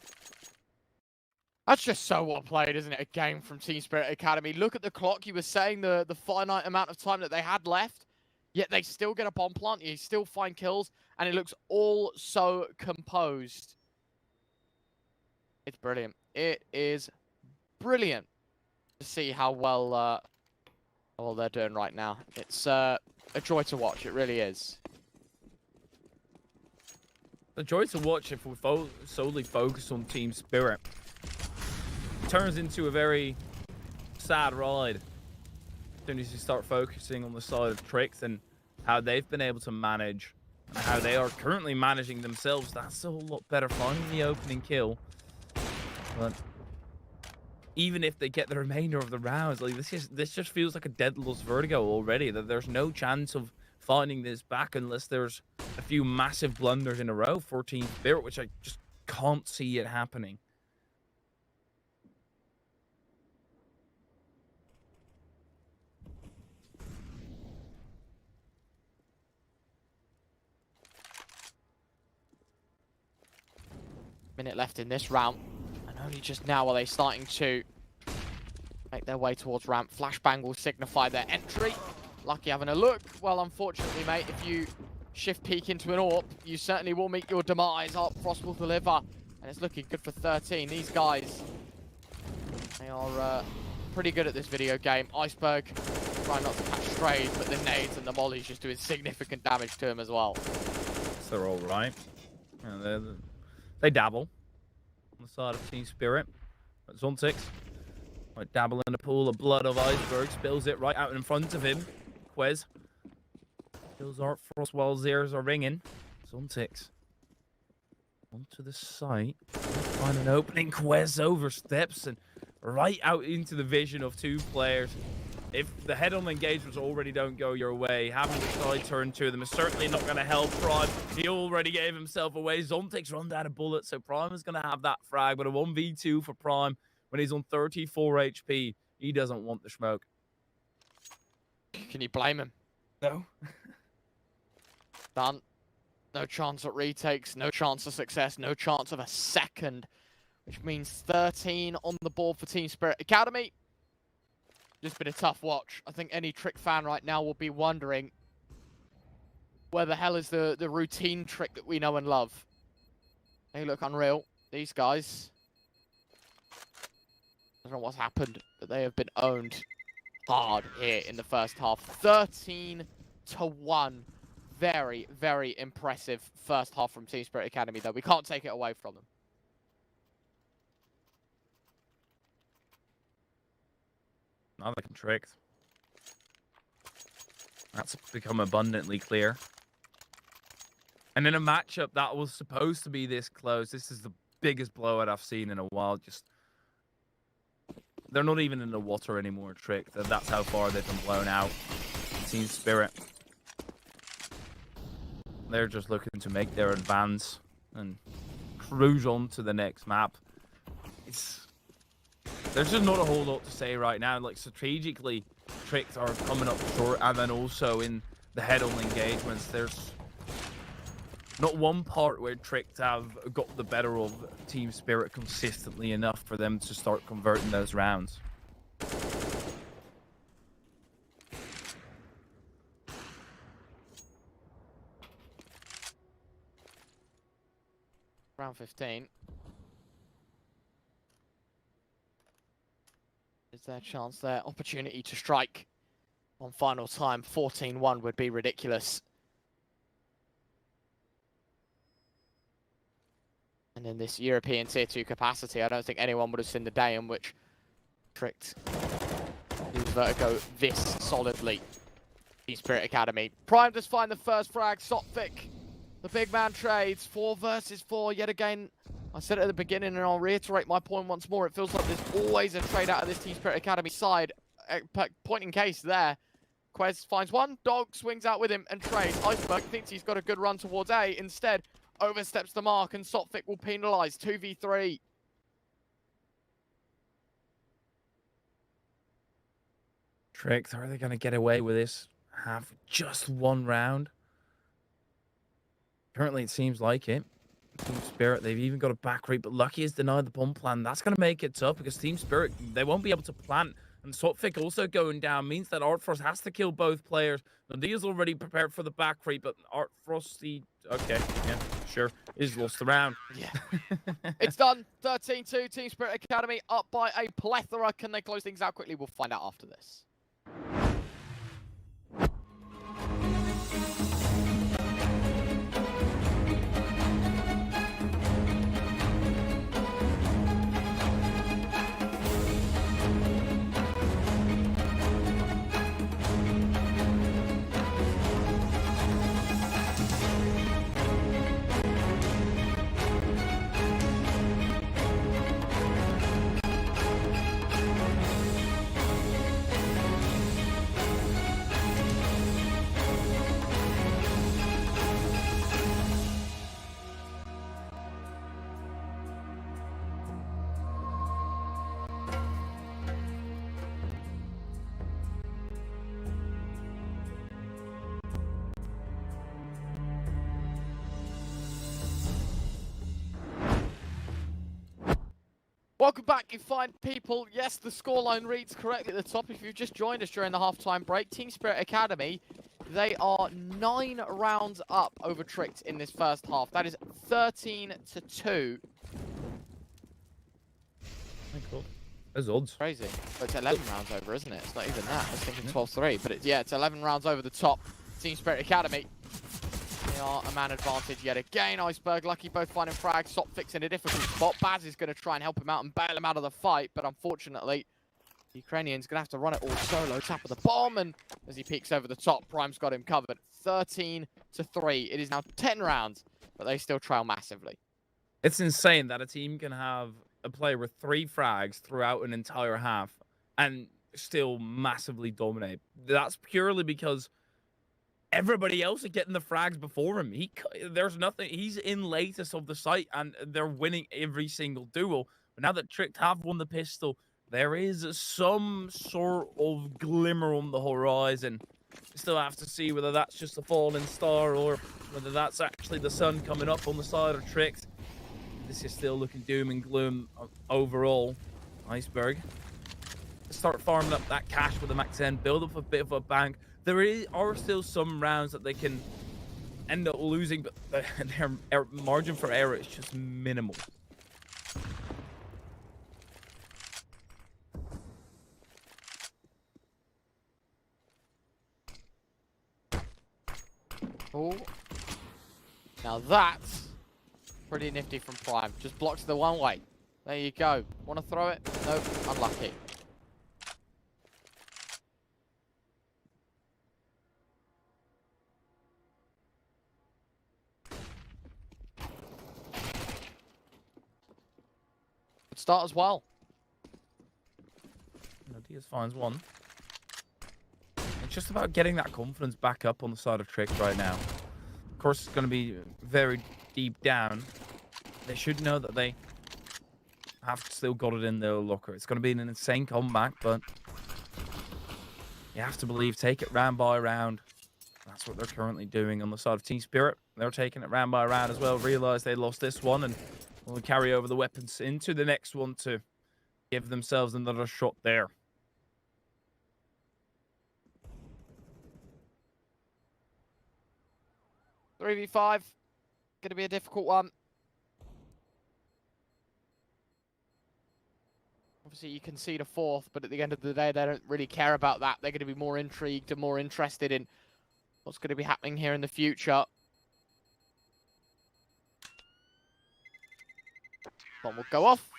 Speaker 4: That's just so well played, isn't it? A game from Team Spirit Academy. Look at the clock. You were saying the finite amount of time that they had left, yet they still get a bomb plant. You still find kills, and it looks all so composed. It's brilliant. It is brilliant to see how well they're doing right now. It's a joy to watch. It really is.
Speaker 5: A joy to watch if we solely focus on Team Spirit. It turns into a very sad ride as soon as you start focusing on the side of Tricks and how they've been able to manage and how they are currently managing themselves. That's a whole lot better finding the opening kill. But even if they get the remainder of the rounds, like this just feels like a Daedalus Vertigo already. That there's no chance of finding this back unless there's a few massive blunders in a row for Team Spirit, which I just can't see it happening.
Speaker 4: Minute left in this round, and only just now are they starting to make their way towards ramp. Flashbang will signify their entry. Lucky having a look. Well, unfortunately, mate, if you shift peek into an AWP, you certainly will meet your demise. Frost will deliver, and it's looking good for 13. These guys, they are pretty good at this video game. Iceberg trying not to catch strays, but the nades and the mollies just doing significant damage to him as well.
Speaker 5: So they're all right. And they dabble on the side of Team Spirit. But Zontic might dabble in a pool of blood of Iceberg, spills it right out in front of him. Quez kills Art Frost while Zeros are ringing. Zontic onto the site. Find an opening. Quez oversteps and right out into the vision of two players. If the head-on engagements already don't go your way, having the side turn to them is certainly not going to help Prime. He already gave himself away. Zontic's run down a bullet, so Prime is going to have that frag. But a 1v2 for Prime when he's on 34 HP. He doesn't want the smoke.
Speaker 4: Can you blame him?
Speaker 5: No.
Speaker 4: Done. No chance at retakes, no chance of success, no chance of a second, which means 13 on the board for Team Spirit Academy. Just been a tough watch. I think any Trick fan right now will be wondering where the hell is the routine Trick that we know and love. They look unreal. These guys, I don't know what's happened, but they have been owned hard here in the first half. 13-1. Very, very impressive first half from Team Spirit Academy, though. We can't take it away from them.
Speaker 5: Now they can trick. That's become abundantly clear. And in a matchup that was supposed to be this close, this is the biggest blowout I've seen in a while. Just they're not even in the water anymore, Trick. That's how far they've been blown out. Team Spirit. They're just looking to make their advance and cruise on to the next map. There's just not a whole lot to say right now. Like, strategically, Tricks are coming up short, and then also in the head-on engagements, there's not one part where Tricks have got the better of Team Spirit consistently enough for them to start converting those rounds.
Speaker 4: Round 15. Is their chance, their opportunity to strike on final time. 14-1 would be ridiculous. And in this European Tier 2 capacity, I don't think anyone would have seen the day in which Tricked use Vertigo this solidly. Team Spirit Academy. Prime just find the first frag. Sophic, the big man trades. 4 versus 4 yet again. I said it at the beginning, and I'll reiterate my point once more. It feels like there's always a trade out of this Team Spirit Academy side. Point in case there. Quez finds one. Dog swings out with him and trades. Iceberg thinks he's got a good run towards A. Instead, oversteps the mark, and Sophic will penalize. 2v3.
Speaker 5: Tricks, are they going to get away with this? Have just one round? Currently, it seems like it. Team Spirit, they've even got a back rate, but Lucky has denied the bomb plan. That's going to make it tough because Team Spirit, they won't be able to plant. And Sophic also going down means that Art Frost has to kill both players. Nadia's already prepared for the back rate, but Art Frost, okay, yeah, sure, he's lost the round.
Speaker 4: Yeah. It's done. 13-2, Team Spirit Academy up by a plethora. Can they close things out quickly? We'll find out after this. Welcome back, you fine people. Yes, the scoreline reads correctly at the top. If you've just joined us during the halftime break, Team Spirit Academy, they are 9 rounds up over Tricked in this first half. That is 13-2.
Speaker 5: Cool. There's odds.
Speaker 4: Crazy. But it's 11 rounds over, isn't it? It's not even that. I was thinking 12-3, but it's 11 rounds over the top. Team Spirit Academy. They are a man advantage yet again. Iceberg lucky, both finding frags. Sopfix in a difficult spot. Baz is going to try and help him out and bail him out of the fight, but unfortunately, the Ukrainian's going to have to run it all solo. Tap of the bomb, and as he peeks over the top, Prime's got him covered. 13-3. It is now 10 rounds, but they still trail massively.
Speaker 5: It's insane that a team can have a player with 3 frags throughout an entire half and still massively dominate. That's purely because everybody else is getting the frags before him. There's nothing. He's in latest of the site, and they're winning every single duel. But now that Tricked have won the pistol, there is some sort of glimmer on the horizon. Still have to see whether that's just a falling star or whether that's actually the sun coming up on the side of Tricked. This is still looking doom and gloom overall. Iceberg. Start farming up that cash with the max end, build up a bit of a bank. There are still some rounds that they can end up losing, but their margin for error is just minimal.
Speaker 4: Oh. Now that's pretty nifty from Prime. Just blocks the one way. There you go. Want to throw it? Nope. Unlucky. Good start as well.
Speaker 5: Diaz finds one. It's just about getting that confidence back up on the side of Tricked right now. Of course, it's going to be very deep down. They should know that they have still got it in their locker. It's going to be an insane comeback, but you have to believe, take it round by round. That's what they're currently doing on the side of Team Spirit. They're taking it round by round as well. Realize they lost this one and will carry over the weapons into the next one to give themselves another shot there.
Speaker 4: Three v 5. Going to be a difficult one. Obviously, you can see the fourth, but at the end of the day, they don't really care about that. They're going to be more intrigued and more interested in what's going to be happening here in the future. Bomb will go off.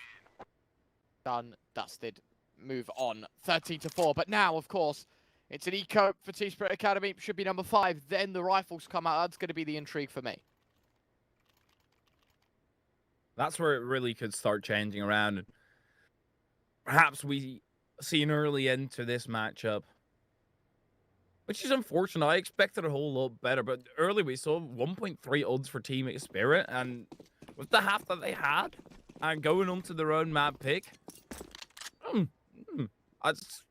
Speaker 4: Done, dusted, move on. 13-4. But now, of course, it's an eco for Team Spirit Academy. Should be number 5. Then the rifles come out. That's going to be the intrigue for me.
Speaker 5: That's where it really could start changing around. And perhaps we see an early end to this matchup, which is unfortunate. I expected a whole lot better, but early we saw 1.3 odds for Team Spirit, and with the half that they had, and going on to their own map pick, I just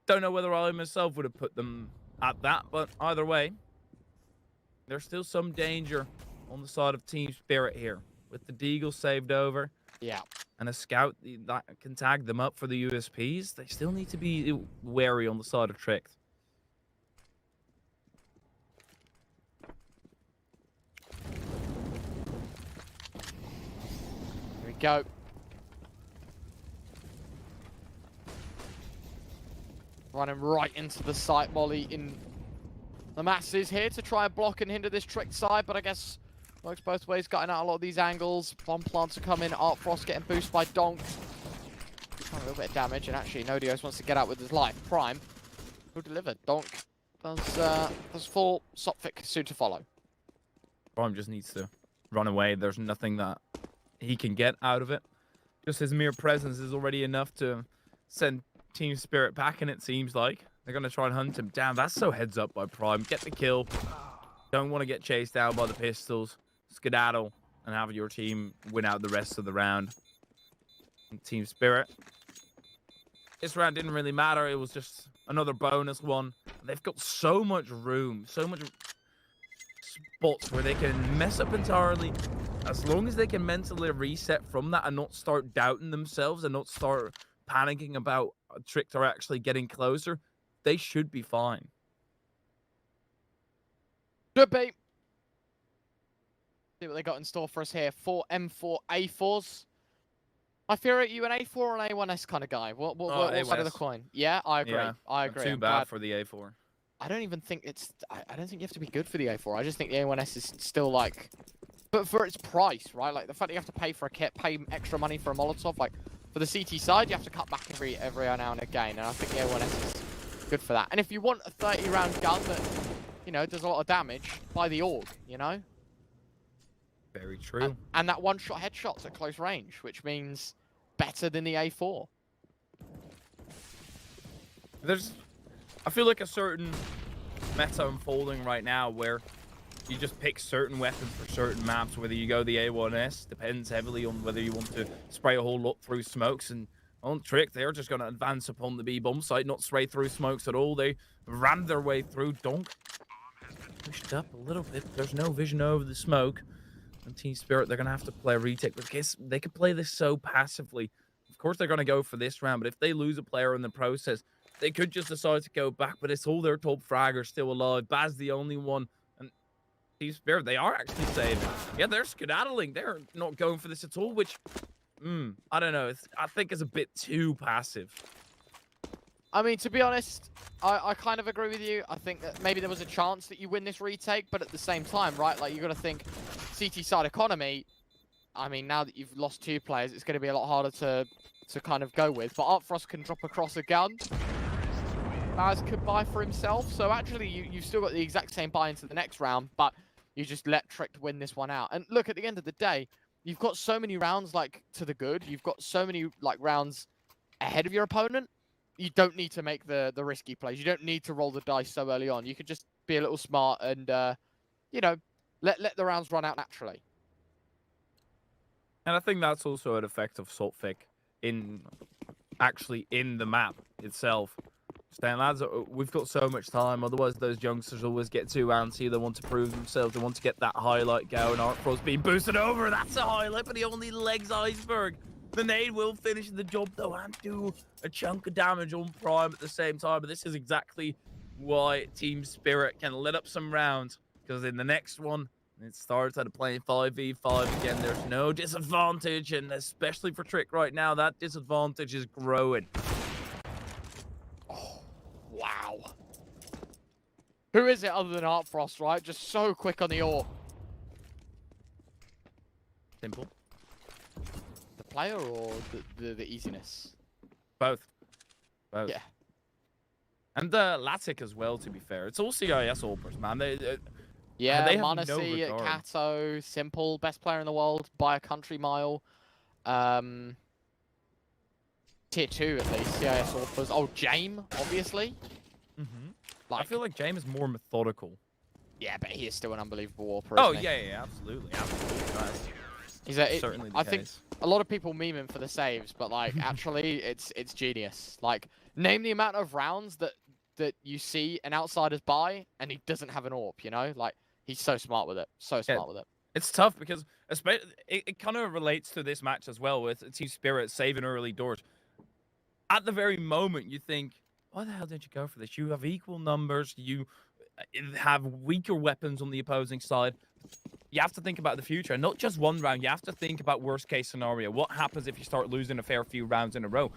Speaker 5: don't know whether I myself would have put them at that, but either way, there's still some danger on the side of Team Spirit here. With the Deagle saved over,
Speaker 4: Yeah.
Speaker 5: and a scout that can tag them up for the USPs, they still need to be wary on the side of Tricked.
Speaker 4: Here we go. Running right into the site, Molly in the masses here to try and block and hinder this Tricked side, but I guess works both ways, cutting out a lot of these angles. Bomb plants are coming. Art Frost getting boosted by Donk. A little bit of damage, and actually Nodios wants to get out with his life. Prime will deliver. Donk does fall. Sopfik soon to follow.
Speaker 5: Prime just needs to run away. There's nothing that he can get out of it. Just his mere presence is already enough to send Team Spirit back, and it seems like they're going to try and hunt him down. That's so heads up by Prime. Get the kill. Don't want to get chased down by the pistols. Skedaddle and have your team win out the rest of the round. And Team Spirit, this round didn't really matter. It was just another bonus one. They've got so much room, so much spots where they can mess up entirely. As long as they can mentally reset from that and not start doubting themselves and not start panicking about Tricked are actually getting closer, they should be fine.
Speaker 4: Should be. See what they got in store for us here. 4 M4 A4s. I fear it. You an A4 or an A1S kind of guy? What side of the
Speaker 5: A1S.
Speaker 4: coin? Yeah, I agree.
Speaker 5: Yeah,
Speaker 4: I
Speaker 5: not
Speaker 4: agree.
Speaker 5: too
Speaker 4: I'm
Speaker 5: bad
Speaker 4: glad.
Speaker 5: for the A4.
Speaker 4: I don't even think it's. I don't think you have to be good for the A4. I just think the A1S is still like, but for its price, right? Like the fact that you have to pay for a kit, pay extra money for a Molotov. Like for the CT side, you have to cut back every now and again. And I think the A1S is good for that. And if you want a 30-round gun that, you know, does a lot of damage, buy the AUG. You know.
Speaker 5: Very true.
Speaker 4: And that one-shot headshots at close range, which means better than the A4.
Speaker 5: I feel like a certain meta unfolding right now where you just pick certain weapons for certain maps. Whether you go the A1S depends heavily on whether you want to spray a whole lot through smokes. And on Trick, they're just going to advance upon the B bomb site, not spray through smokes at all. They ram their way through. Donk pushed up a little bit. There's no vision over the smoke. And Team Spirit, they're going to have to play a retake because they could play this so passively. Of course, they're going to go for this round, but if they lose a player in the process, they could just decide to go back. But it's all their top fraggers still alive. Baz the only one. And Team Spirit, they are actually saving. Yeah, they're skedaddling. They're not going for this at all, which, I don't know. I think it's a bit too passive.
Speaker 4: I mean, to be honest, I kind of agree with you. I think that maybe there was a chance that you win this retake, but at the same time, right, like you got to think CT side economy. I mean, now that you've lost 2 players, it's going to be a lot harder to kind of go with. But Artfrost can drop across a gun. Baz could buy for himself. So actually, you've still got the exact same buy into the next round, but you just let Trick win this one out. And look, at the end of the day, you've got so many rounds like to the good. You've got so many like rounds ahead of your opponent. You don't need to make the risky plays. You don't need to roll the dice so early on. You could just be a little smart and, you know, let the rounds run out naturally.
Speaker 5: And I think that's also an effect of Saltfic in the map itself. Saying, lads, we've got so much time. Otherwise, those youngsters always get too antsy. They want to prove themselves. They want to get that highlight going. Artfrost being boosted over. That's a highlight, but he only legs Iceberg. The nade will finish the job, though, and do a chunk of damage on Prime at the same time. But this is exactly why Team Spirit can let up some rounds. Because in the next one, it starts at playing 5v5 again. There's no disadvantage, and especially for Trick right now, that disadvantage is growing.
Speaker 4: Oh, wow. Who is it other than Artfrost, right? Just so quick on the AWP.
Speaker 5: Simple.
Speaker 4: The player or the easiness?
Speaker 5: Both. Both.
Speaker 4: Yeah.
Speaker 5: And Latic as well, to be fair. It's all CIS AWPers, man.
Speaker 4: Yeah,
Speaker 5: they have
Speaker 4: Monacy,
Speaker 5: no regard.
Speaker 4: Kato, Simple, best player in the world by a country mile. Tier 2 at least, CIS AWPers. Oh, Jame, obviously.
Speaker 5: I feel like James is more methodical.
Speaker 4: Yeah, but he is still an unbelievable AWPer.
Speaker 5: Oh,
Speaker 4: isn't he?
Speaker 5: yeah, absolutely. Absolutely.
Speaker 4: He's
Speaker 5: Certainly the
Speaker 4: I
Speaker 5: case.
Speaker 4: think a lot of people meme him for the saves, but like actually it's genius. Like name the amount of rounds that you see an outsider's buy and he doesn't have an AWP, you know? Like he's so smart with it. So smart with it.
Speaker 5: It's tough because it kind of relates to this match as well with Team Spirit saving early doors. At the very moment you think, why the hell did you go for this? You have equal numbers, you have weaker weapons on the opposing side. You have to think about the future, and not just one round. You have to think about worst case scenario. What happens if you start losing a fair few rounds in a row?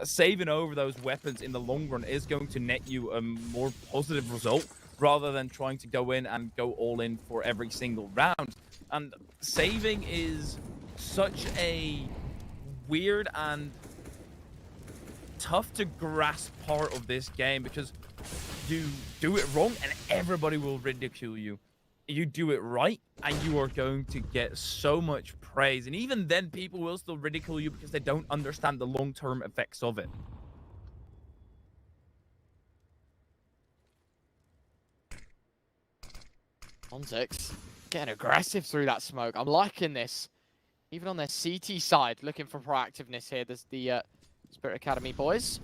Speaker 5: Saving over those weapons in the long run is going to net you a more positive result rather than trying to go in and go all in for every single round. And saving is such a weird and tough to grasp part of this game because you do it wrong and everybody will ridicule you. You do it right and you are going to get so much praise, and even then people will still ridicule you because they don't understand the long-term effects of it.
Speaker 4: Onzix getting aggressive through that smoke. I'm liking this. Even on their CT side, looking for proactiveness here. There's the Spirit Academy boys.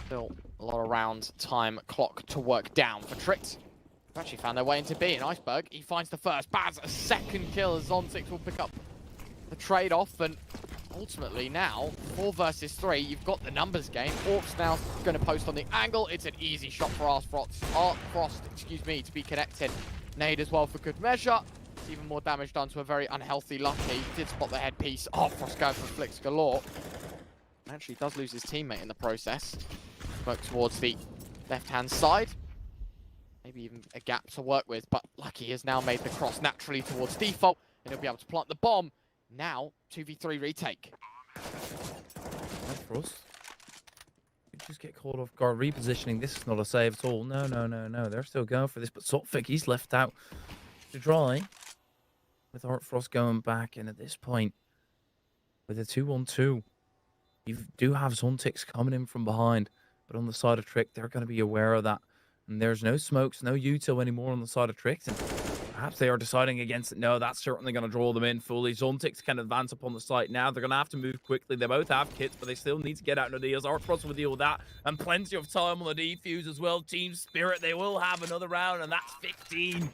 Speaker 4: Still a lot of round time clock to work down for Tricks. Actually found their way into B, and Iceberg, he finds the first. Baz, a second kill as Zonzix will pick up the trade-off, and ultimately now, 4 versus 3, you've got the numbers game. Orcs now going to post on the angle. It's an easy shot for Artfrost, to be connected. Nade as well for good measure. even more damage done to a very unhealthy Lucky. Did spot the headpiece. Oh, Frost going for flicks galore. Actually does lose his teammate in the process. Work towards the left-hand side. Maybe even a gap to work with, but Lucky has now made the cross naturally towards default, and he'll be able to plant the bomb. Now, 2v3 retake.
Speaker 5: Frost. Just get caught off guard. Repositioning. This is not a save at all. No. They're still going for this, but Sotfik, he's left out to dry. With Art Frost going back, and at this point, with a 2-on-2, you do have Zontix coming in from behind, but on the side of Trick, they're going to be aware of that. And there's no smokes, no util anymore on the side of Trick. And perhaps they are deciding against it. No, that's certainly going to draw them in fully. Zontix can advance upon the site now. They're going to have to move quickly. They both have kits, but they still need to get out no deals. Art Frost will deal with that. And plenty of time on the defuse as well. Team Spirit, they will have another round, and that's 15.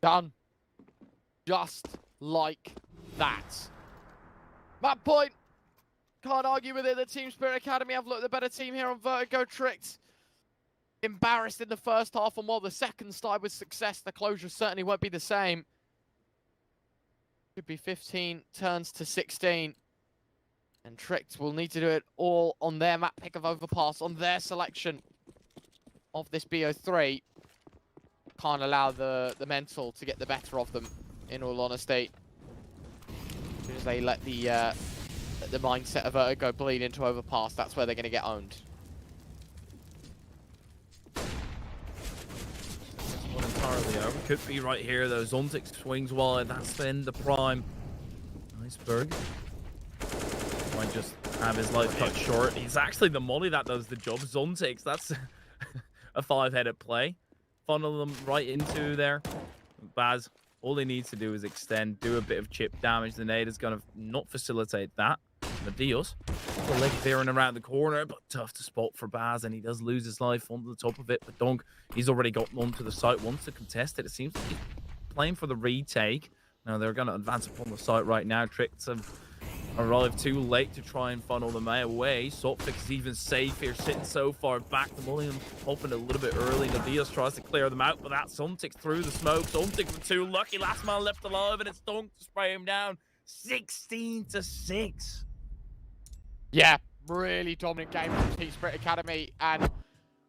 Speaker 4: Done. Just like that. Map point. Can't argue with it. The Team Spirit Academy have looked the better team here on Vertigo. Tricked. Embarrassed in the first half, and while the second started with success, the closure certainly won't be the same. Could be 15 turns to 16. And Tricked will need to do it all on their map pick of Overpass, on their selection of this BO3. Can't allow the mental to get the better of them, in all honesty. As soon as they let the mindset of Vertigo bleed into Overpass, that's where they're going to get owned.
Speaker 5: Not entirely over. Could be right here, though. Zontix swings wide. That's then the prime. Iceberg might just have his life cut short. It's actually the molly that does the job. Zontix, that's a 5-headed play. Funnel them right into there. Baz, all he needs to do is extend, do a bit of chip damage. The nade is going to not facilitate that. Medios, the leg veering around the corner, but tough to spot for Baz, and he does lose his life onto the top of it. But Dunk, he's already gotten onto the site, wants to contest it. It seems like he's playing for the retake. Now they're going to advance upon the site right now. Tricks have arrived too late to try and funnel them away. Sotfik is even safe here, sitting so far back. The Mullion opened a little bit early. Nadios tries to clear them out, but that's Zontix through the smoke. Zontix with 2, lucky last man left alive, and it's Dunk to spray him down. 16-6.
Speaker 4: Yeah, really dominant game from Team Spirit Academy, and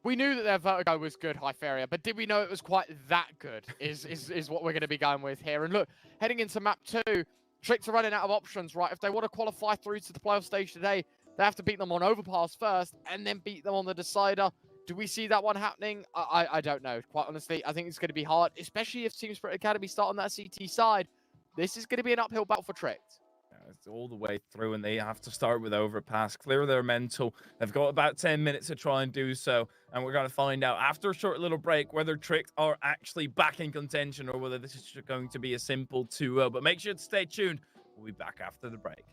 Speaker 4: we knew that their Vertigo was good, Hypheria, but did we know it was quite that good is what we're going to be going with here. And look, heading into map 2, Tricks are running out of options, right? If they want to qualify through to the playoff stage today, they have to beat them on Overpass first and then beat them on the decider. Do we see that one happening? I don't know. Quite honestly, I think it's going to be hard, especially if Team Spirit Academy start on that CT side. This is going to be an uphill battle for Tricks.
Speaker 5: It's all the way through, and they have to start with Overpass, clear their mental. They've got about 10 minutes to try and do so, and we're going to find out after a short little break whether Tricked are actually back in contention or whether this is going to be a simple 2-0. But make sure to stay tuned. We'll be back after the break.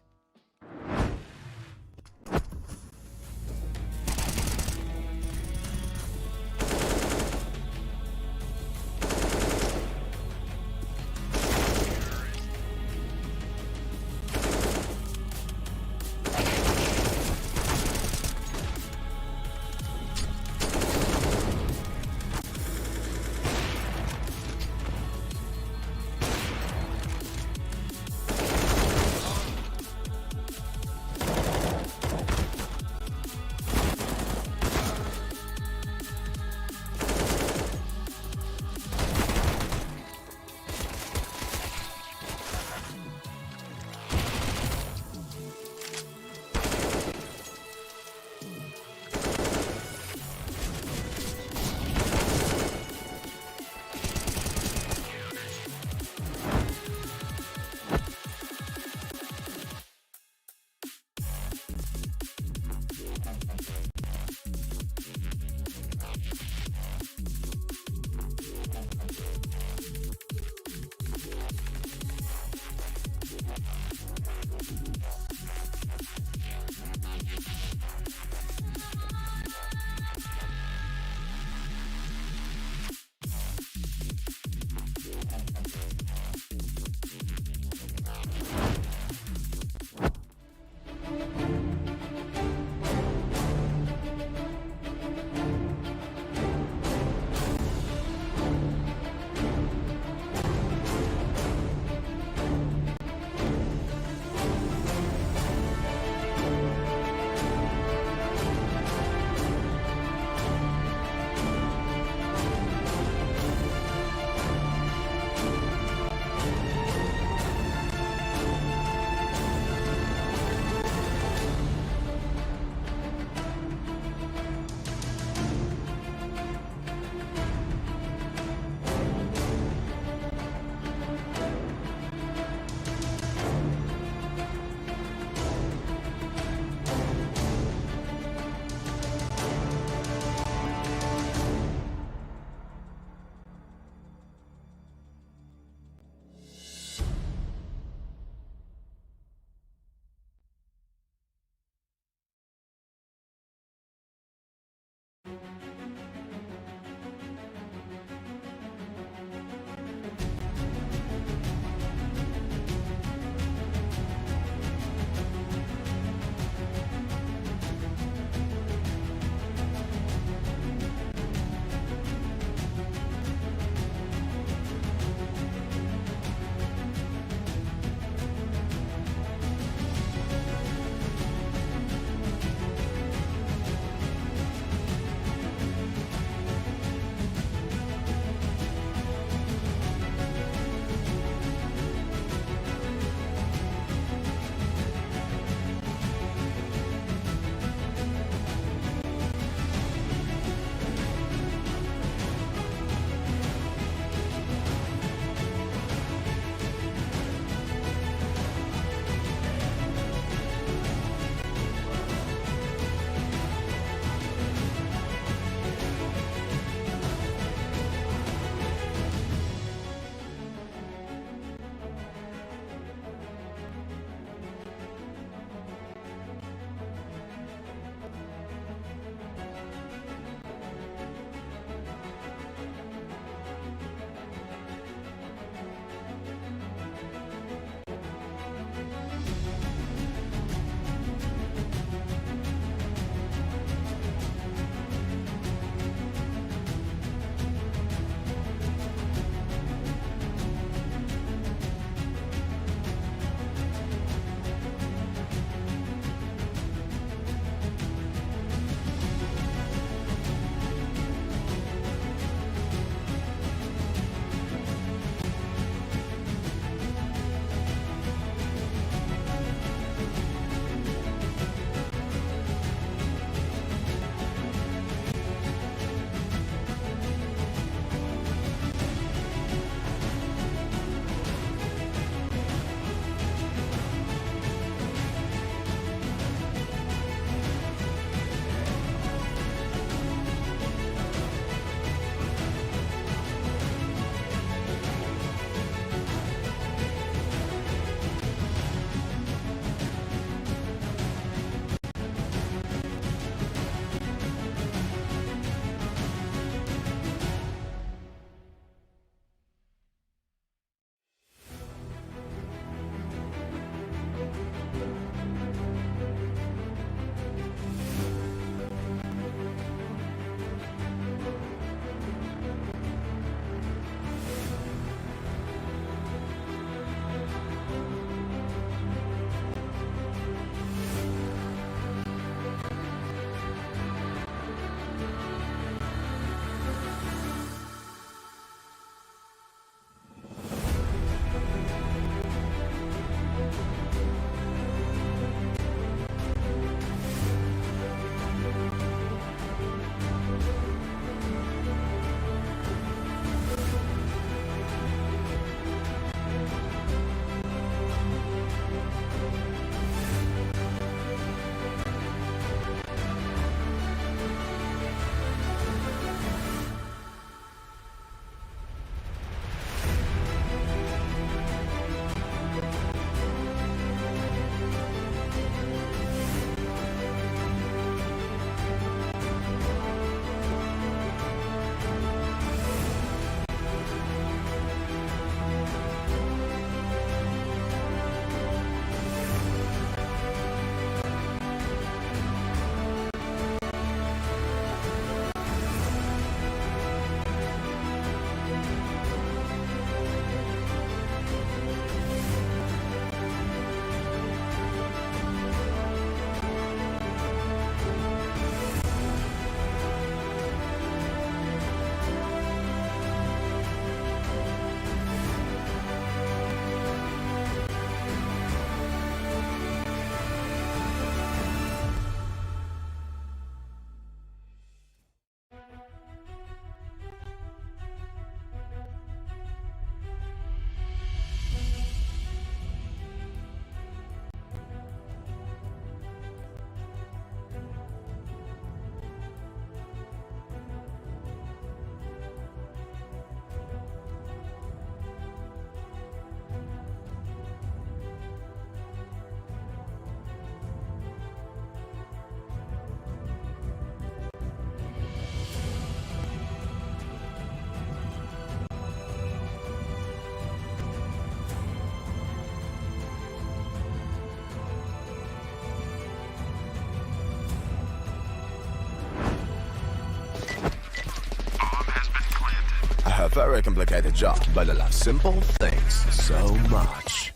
Speaker 1: Very complicated job, but I love simple things so much.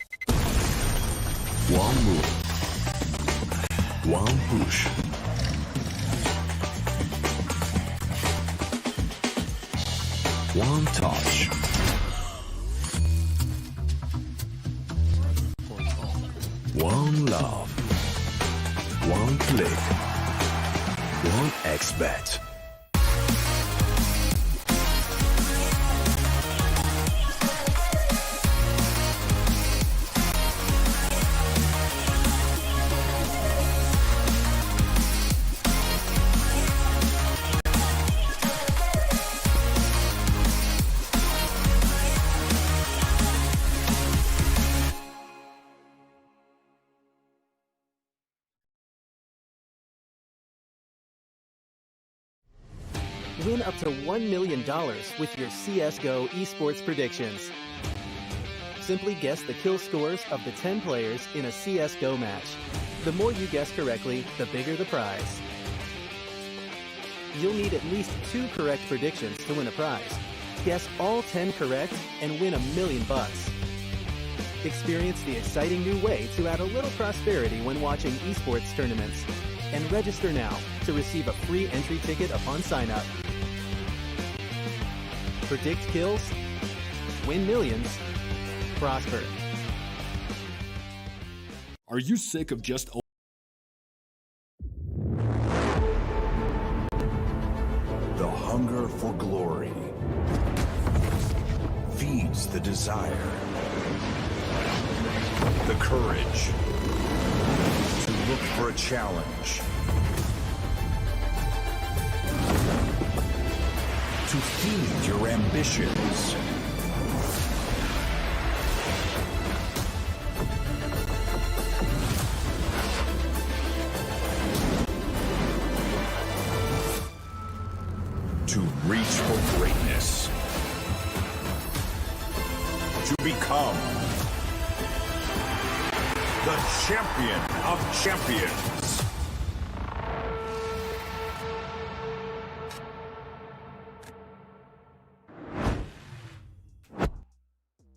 Speaker 1: One move. One push. One touch. One love. One click. One X-bet.
Speaker 2: Win up to $1 million with your CSGO esports predictions. Simply guess the kill scores of the 10 players in a CSGO match. The more you guess correctly, the bigger the prize. You'll need at least 2 correct predictions to win a prize. Guess all 10 correct and win $1 million. Experience the exciting new way to add a little prosperity when watching esports tournaments. And register now to receive a free entry ticket upon sign-up. Predict kills, win millions, prosper.
Speaker 3: Are you sick of just
Speaker 6: The hunger for glory feeds the desire, the courage to look for a challenge, to feed your ambitions. To reach for greatness. To become the champion of champions.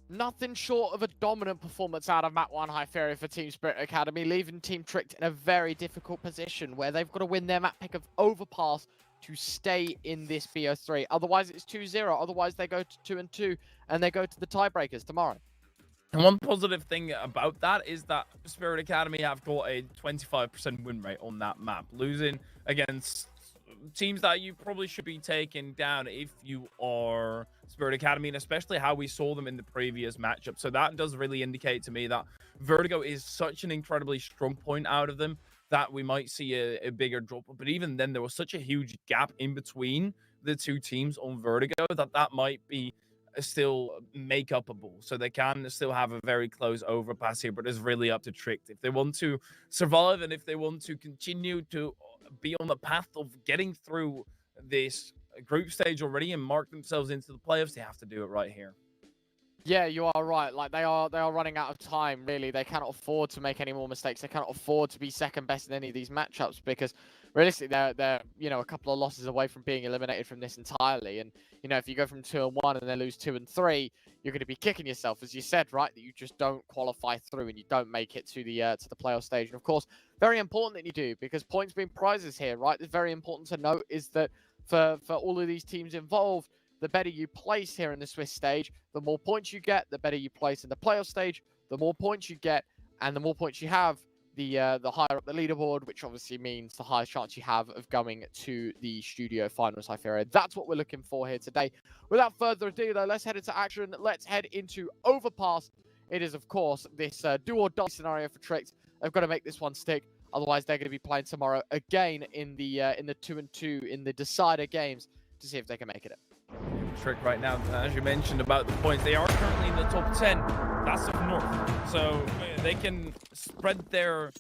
Speaker 4: Nothing short of a dominant performance out of Map1 High Fairy for Team Spirit Academy, leaving Team Tricked in a very difficult position where they've got to win their map pick of Overpass to stay in this BO3. Otherwise, it's 2-0. Otherwise, they go to 2-2 and they go to the tiebreakers tomorrow.
Speaker 5: And one positive thing about that is that Spirit Academy have got a 25% win rate on that map, losing against teams that you probably should be taking down if you are Spirit Academy, and especially how we saw them in the previous matchup. So that does really indicate to me that Vertigo is such an incredibly strong point out of them that we might see a bigger drop. But even then, there was such a huge gap in between the two teams on Vertigo that might be still make upable. So they can still have a very close overpass here, but it's really up to Tricked. If they want to survive and if they want to continue to be on the path of getting through this group stage already and mark themselves into the playoffs, they have to do it right here.
Speaker 4: Yeah, you are right. Like they are running out of time, really. They cannot afford to make any more mistakes. They cannot afford to be second best in any of these matchups because realistically they're a couple of losses away from being eliminated from this entirely. And if you go from 2-1 and then lose 2-3, you're going to be kicking yourself, as you said, right? That you just don't qualify through and you don't make it to the playoff stage. And of course, very important that you do, because points being prizes here, right? It's very important to note is that for all of these teams involved, the better you place here in the Swiss stage, the more points you get, the better you place in the playoff stage, the more points you get, and the more points you have, the higher up the leaderboard, which obviously means the highest chance you have of going to the studio finals. High Fairy. That's what we're looking for here today. Without further ado, though, let's head into action. Let's head into Overpass. It is, of course, this do or die scenario for Tricked. They've got to make this one stick. Otherwise, they're going to be playing tomorrow again in the 2-2 in the decider games to see if they can make it.
Speaker 5: Trick right now, as you mentioned about the points, they are currently in the top 10. That's up north, so they can spread their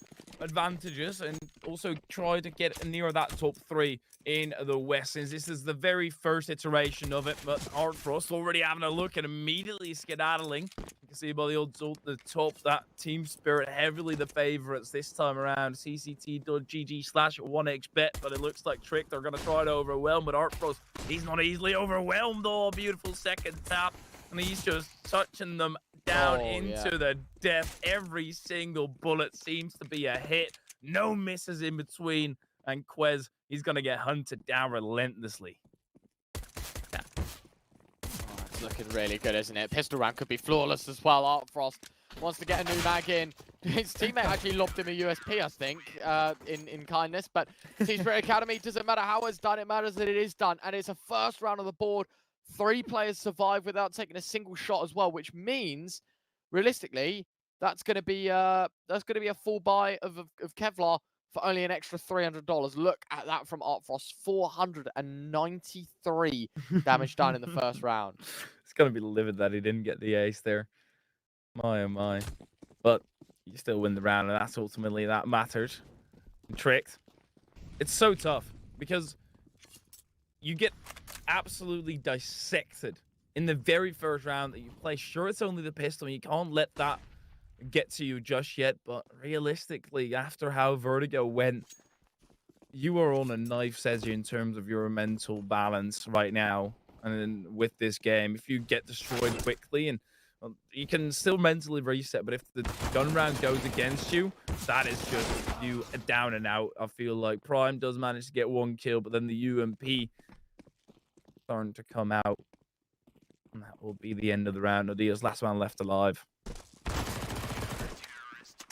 Speaker 5: advantages and also try to get near that top 3 in the west, since this is the very first iteration of it. But Hard Frost already having a look and immediately skedaddling, can see by the odds at the top that Team Spirit heavily the favorites this time around. CCT.gg/1xbet, but it looks like Trick they're going to try to overwhelm with Artfrost. He's not easily overwhelmed though. Beautiful second tap, and he's just touching them down into the death. Every single bullet seems to be a hit. No misses in between, and Quez, he's going to get hunted down relentlessly.
Speaker 4: It's looking really good, isn't it? Pistol round could be flawless as well. Artfrost wants to get a new mag in. His teammate actually lobbed him a USP, I think, in kindness. But Team Spirit Academy, doesn't matter how it's done, it matters that it is done. And it's a first round on the board. 3 players survive without taking a single shot as well, which means, realistically, that's going to be a full buy of Kevlar for only an extra $300. Look at that from Artfrost. 493 damage done in the first round.
Speaker 5: It's going to be livid that he didn't get the ace there. My, oh my. But you still win the round, and that's ultimately that mattered. And Tricked. It's so tough because you get absolutely dissected in the very first round that you play. Sure, it's only the pistol. You can't let that get to you just yet, but realistically, after how Vertigo went, you are on a knife's edge in terms of your mental balance right now. And then with this game, if you get destroyed quickly, and well, you can still mentally reset, but if the gun round goes against you, that is just you down and out. I feel like Prime does manage to get 1 kill, but then the UMP starting to come out, and that will be the end of the round. Odia's last man left alive.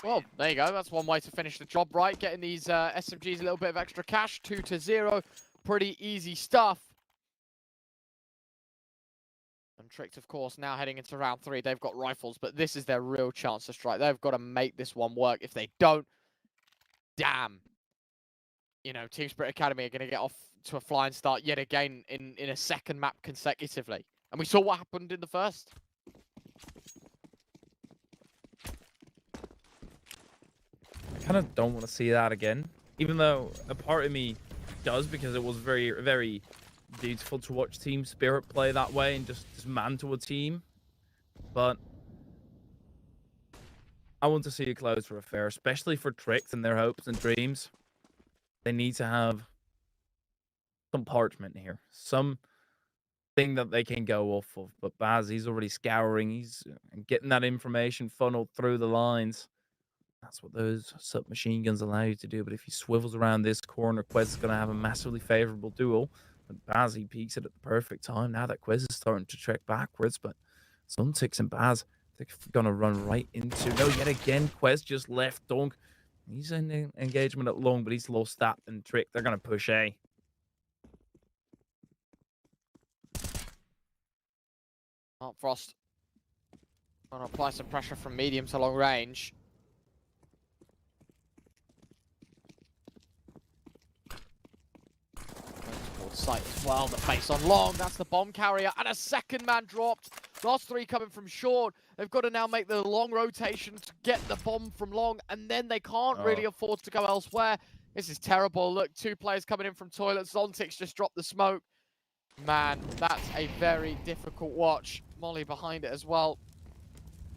Speaker 4: Well, there you go. That's one way to finish the job, right? Getting these SMGs a little bit of extra cash, 2-0. Pretty easy stuff. And Tricked, of course, now heading into round 3. They've got rifles, but this is their real chance to strike. They've got to make this one work. If they don't, damn. You know, Team Spirit Academy are going to get off to a flying start yet again in a second map consecutively. And we saw what happened in the first.
Speaker 5: I kind of don't want to see that again, even though a part of me does, because it was very, very beautiful to watch Team Spirit play that way and just dismantle a team. But I want to see a closer affair, especially for Tricked and their hopes and dreams. They need to have some parchment here, some thing that they can go off of. But Baz, he's already scouring, he's getting that information funneled through the lines. That's what those submachine guns allow you to do. But if he swivels around this corner, Quez is going to have a massively favorable duel. And Baz, he peeks it at the perfect time. Now that Quez is starting to trek backwards, but Suntix and Baz, they're going to run right into... No, yet again, Quez just left Dunk. He's in engagement at long, but he's lost that and Trick. They're going to push A.
Speaker 4: Frost going to apply some pressure from medium to long range. Sight as well, the face on long, that's the bomb carrier, and a second man dropped. Last 3 coming from short. They've got to now make the long rotation to get the bomb from long, and then they can't really afford to go elsewhere. This is terrible. Look, 2 players coming in from toilet. Zontix just dropped the smoke. Man, that's a very difficult watch. Molly behind it as well.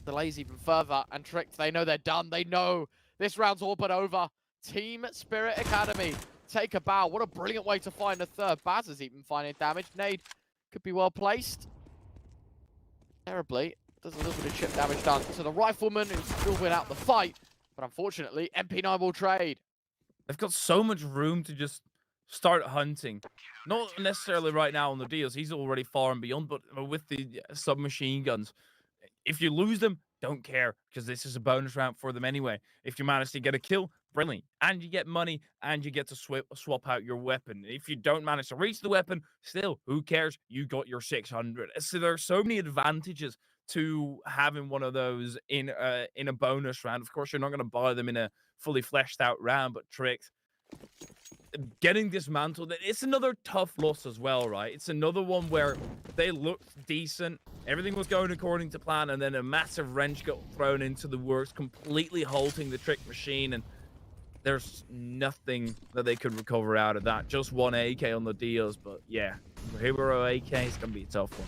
Speaker 4: Delays even further, and Tricked, they know they're done. They know this round's all but over. Team Spirit Academy take a bow. What a brilliant way to find a third. Baz is even finding damage. Nade could be well placed. Terribly. Does a little bit of chip damage done to the rifleman who's still without the fight. But unfortunately, MP9 will trade.
Speaker 5: They've got so much room to just start hunting. Not necessarily right now on the deals. He's already far and beyond, but with the submachine guns, if you lose them, don't care, because this is a bonus round for them anyway. If you manage to get a kill, brilliant. And you get money, and you get to swap out your weapon. If you don't manage to reach the weapon, still, who cares? You got your 600. So there are so many advantages to having one of those in a bonus round. Of course, you're not going to buy them in a fully fleshed out round, but Tricked, getting dismantled, it's another tough loss as well, right? It's another one where they looked decent, everything was going according to plan, and then a massive wrench got thrown into the works, completely halting the Trick machine, and there's nothing that they could recover out of that. Just 1 AK on the deals, but yeah, for Hero AK, it's going to be a tough one.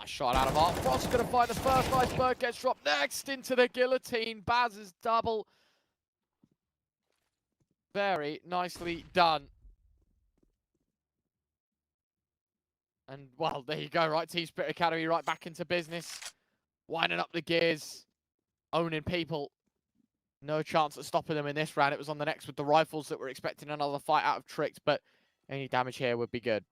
Speaker 4: Nice shot out of Art. Frost's going to find the first iceberg, gets dropped next into the guillotine. Baz's double. Very nicely done. And, well, there you go, right? Team Spirit Academy right back into business. Winding up the gears. Owning people. No chance of stopping them in this round. It was on the next with the rifles that were expecting another fight out of Tricks, but any damage here would be good.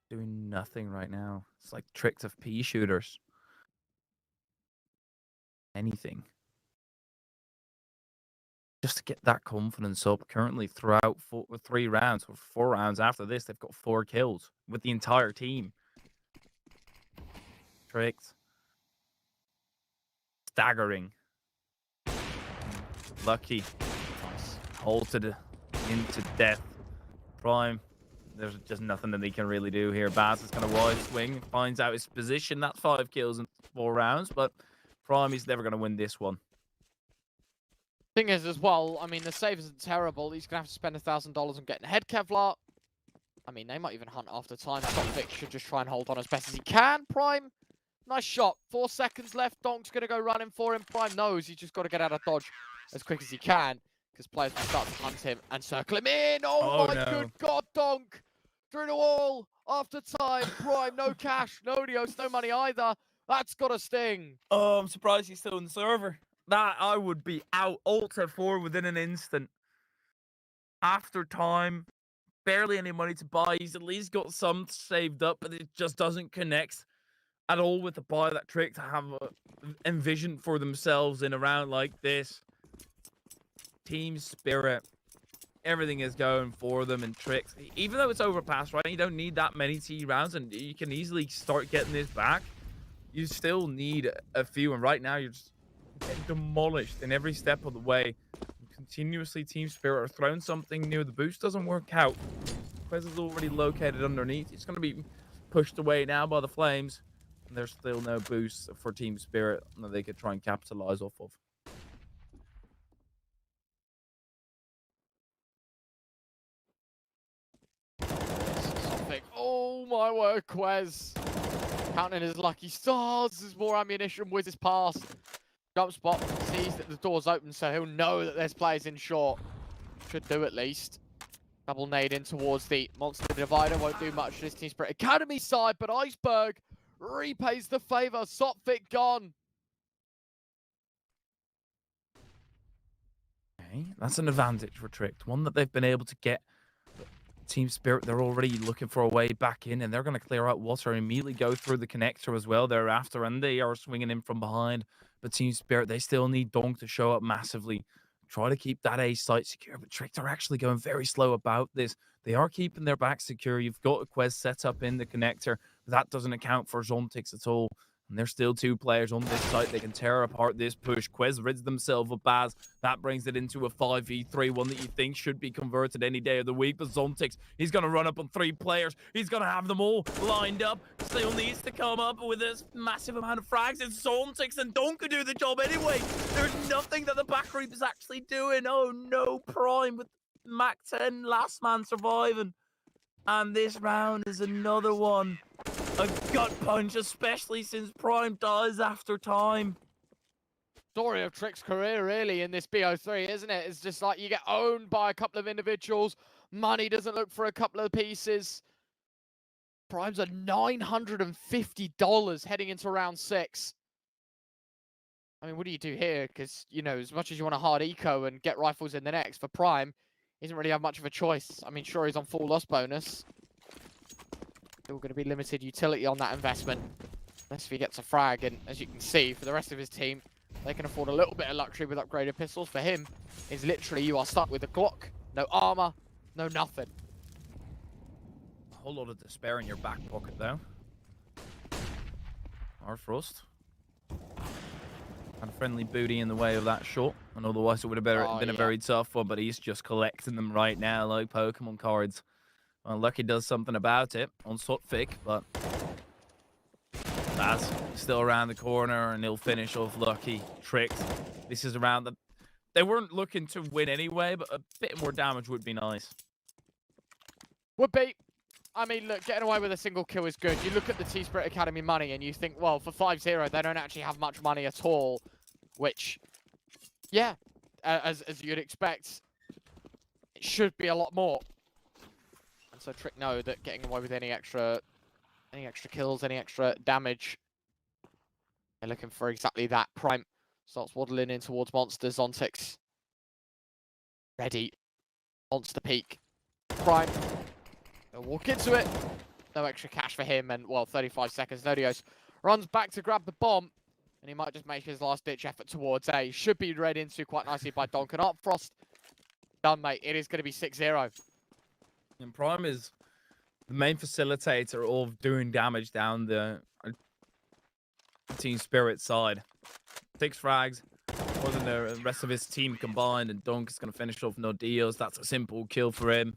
Speaker 5: Doing nothing right now. It's like Tricks of pea shooters. Anything. Just to get that confidence up. Currently, throughout 3 rounds, or 4 rounds after this, they've got 4 kills with the entire team. Tricks. Staggering. Lucky. Halted into death. Prime. There's just nothing that they can really do here. Baz is going to wide swing. Finds out his position. That's 5 kills in 4 rounds, but Prime is never going to win this one.
Speaker 4: Thing is, as well, I mean, the save isn't terrible. He's going to have to spend $1,000 on getting a head Kevlar. I mean, they might even hunt after time. Entropiq should just try and hold on as best as he can. Prime, nice shot. 4 seconds left. Donk's going to go running for him. Prime knows he's just got to get out of dodge as quick as he can, because players will start to hunt him and circle him in. Oh my good God, Donk. Through the wall, after time. Prime, no cash, no Neos, no money either. That's got to sting.
Speaker 5: Oh, I'm surprised he's still on the server. That I would be out Alt F4 within an instant. After time, barely any money to buy. He's at least got some saved up, but it just doesn't connect at all with the buy that Trick to have envisioned for themselves in a round like this. Team Spirit. Everything is going for them and Tricks. Even though it's overpassed, right? You don't need that many T rounds and you can easily start getting this back. You still need a few, and right now you're just getting demolished in every step of the way. Continuously Team Spirit are throwing something new. The boost doesn't work out. Quez is already located underneath. He's going to be pushed away now by the Flames. And there's still no boost for Team Spirit that they could try and capitalize off of.
Speaker 4: Oh my word, Quez. Counting his lucky stars as more ammunition whizzes past. Jump spot, sees that the door's open, so he'll know that there's players in short. Should do at least. Double nade in towards the monster divider. Won't do much for this Team Spirit Academy side, but Iceberg repays the favor. Sopfit gone.
Speaker 5: Okay, that's an advantage for Tricked. One that they've been able to get. Team Spirit, they're already looking for a way back in, and they're going to clear out water and immediately go through the connector as well thereafter, and they are swinging in from behind. But Team Spirit, they still need Donk to show up massively. Try to keep that A site secure, but Tricked are actually going very slow about this. They are keeping their back secure. You've got a Quest set up in the connector, but that doesn't account for Zontix at all. And there's still 2 players on this site. They can tear apart this push. Quez rids themselves of Baz. That brings it into a 5v3, one that you think should be converted any day of the week. But Zontix, he's going to run up on 3 players. He's going to have them all lined up. Still needs to come up with this massive amount of frags. It's Zontix, and Don could do the job anyway. There's nothing that the back reap is actually doing. Oh no, Prime with Mac 10, last man surviving. And this round is another one. A gut punch, especially since Prime dies after time.
Speaker 4: Story of Trick's career, really, in this BO3, isn't it? It's just like you get owned by a couple of individuals. Money doesn't look for a couple of pieces. Prime's at $950 heading into round 6. I mean, what do you do here? Because, you know, as much as you want a hard eco and get rifles in the next, for Prime, he doesn't really have much of a choice. I mean, sure, he's on full loss bonus. Still going to be limited utility on that investment. Unless if he gets a frag. And as you can see, for the rest of his team, they can afford a little bit of luxury with upgraded pistols. For him, is literally you are stuck with a Glock, no armor, no nothing.
Speaker 5: A whole lot of despair in your back pocket, though. Frost. And a friendly booty in the way of that shot. And otherwise it would have been a very tough one, but he's just collecting them right now like Pokemon cards. Well, Lucky does something about it on Sotfik, but that's still around the corner, and he'll finish off Lucky. Tricked. This is around the They weren't looking to win anyway, but a bit more damage would be nice.
Speaker 4: Would be. I mean, look, getting away with a single kill is good. You look at the T-Spirit Academy money and you think, well, for 5-0, they don't actually have much money at all. Which, yeah, as you'd expect, it should be a lot more. And so Trick know that getting away with any extra kills, any extra damage, they're looking for exactly that. Prime starts waddling in towards Monster. Zontix ready. Monster peak. Prime. They'll walk into it. No extra cash for him. And, well, 35 seconds. Nodios runs back to grab the bomb. And he might just make his last-ditch effort towards A. Should be read into quite nicely by Donk. Up Frost. Done, mate. It is going to be 6-0.
Speaker 5: And Prime is the main facilitator of doing damage down the Team Spirit side. 6 frags, more than the rest of his team combined, and Donk is going to finish off Nodios. That's a simple kill for him.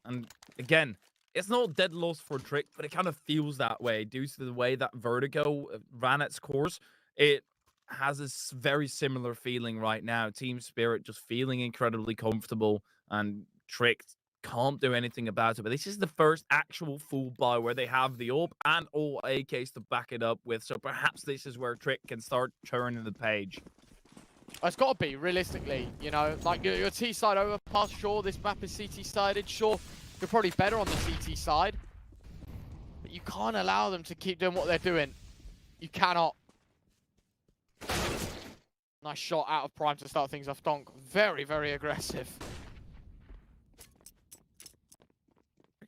Speaker 5: And again, it's not dead loss for Trick, but it kind of feels that way due to the way that Vertigo ran its course. It has this very similar feeling right now. Team Spirit just feeling incredibly comfortable, and Trick can't do anything about it. But this is the first actual full buy where they have the AWP and all AKs to back it up with. So perhaps this is where Trick can start turning the page.
Speaker 4: It's got to be, realistically, you know, like your T side overpass, sure, this map is CT sided, sure, you're probably better on the CT side, but you can't allow them to keep doing what they're doing. You cannot. Nice shot out of Prime to start things off. Donk, very, very aggressive.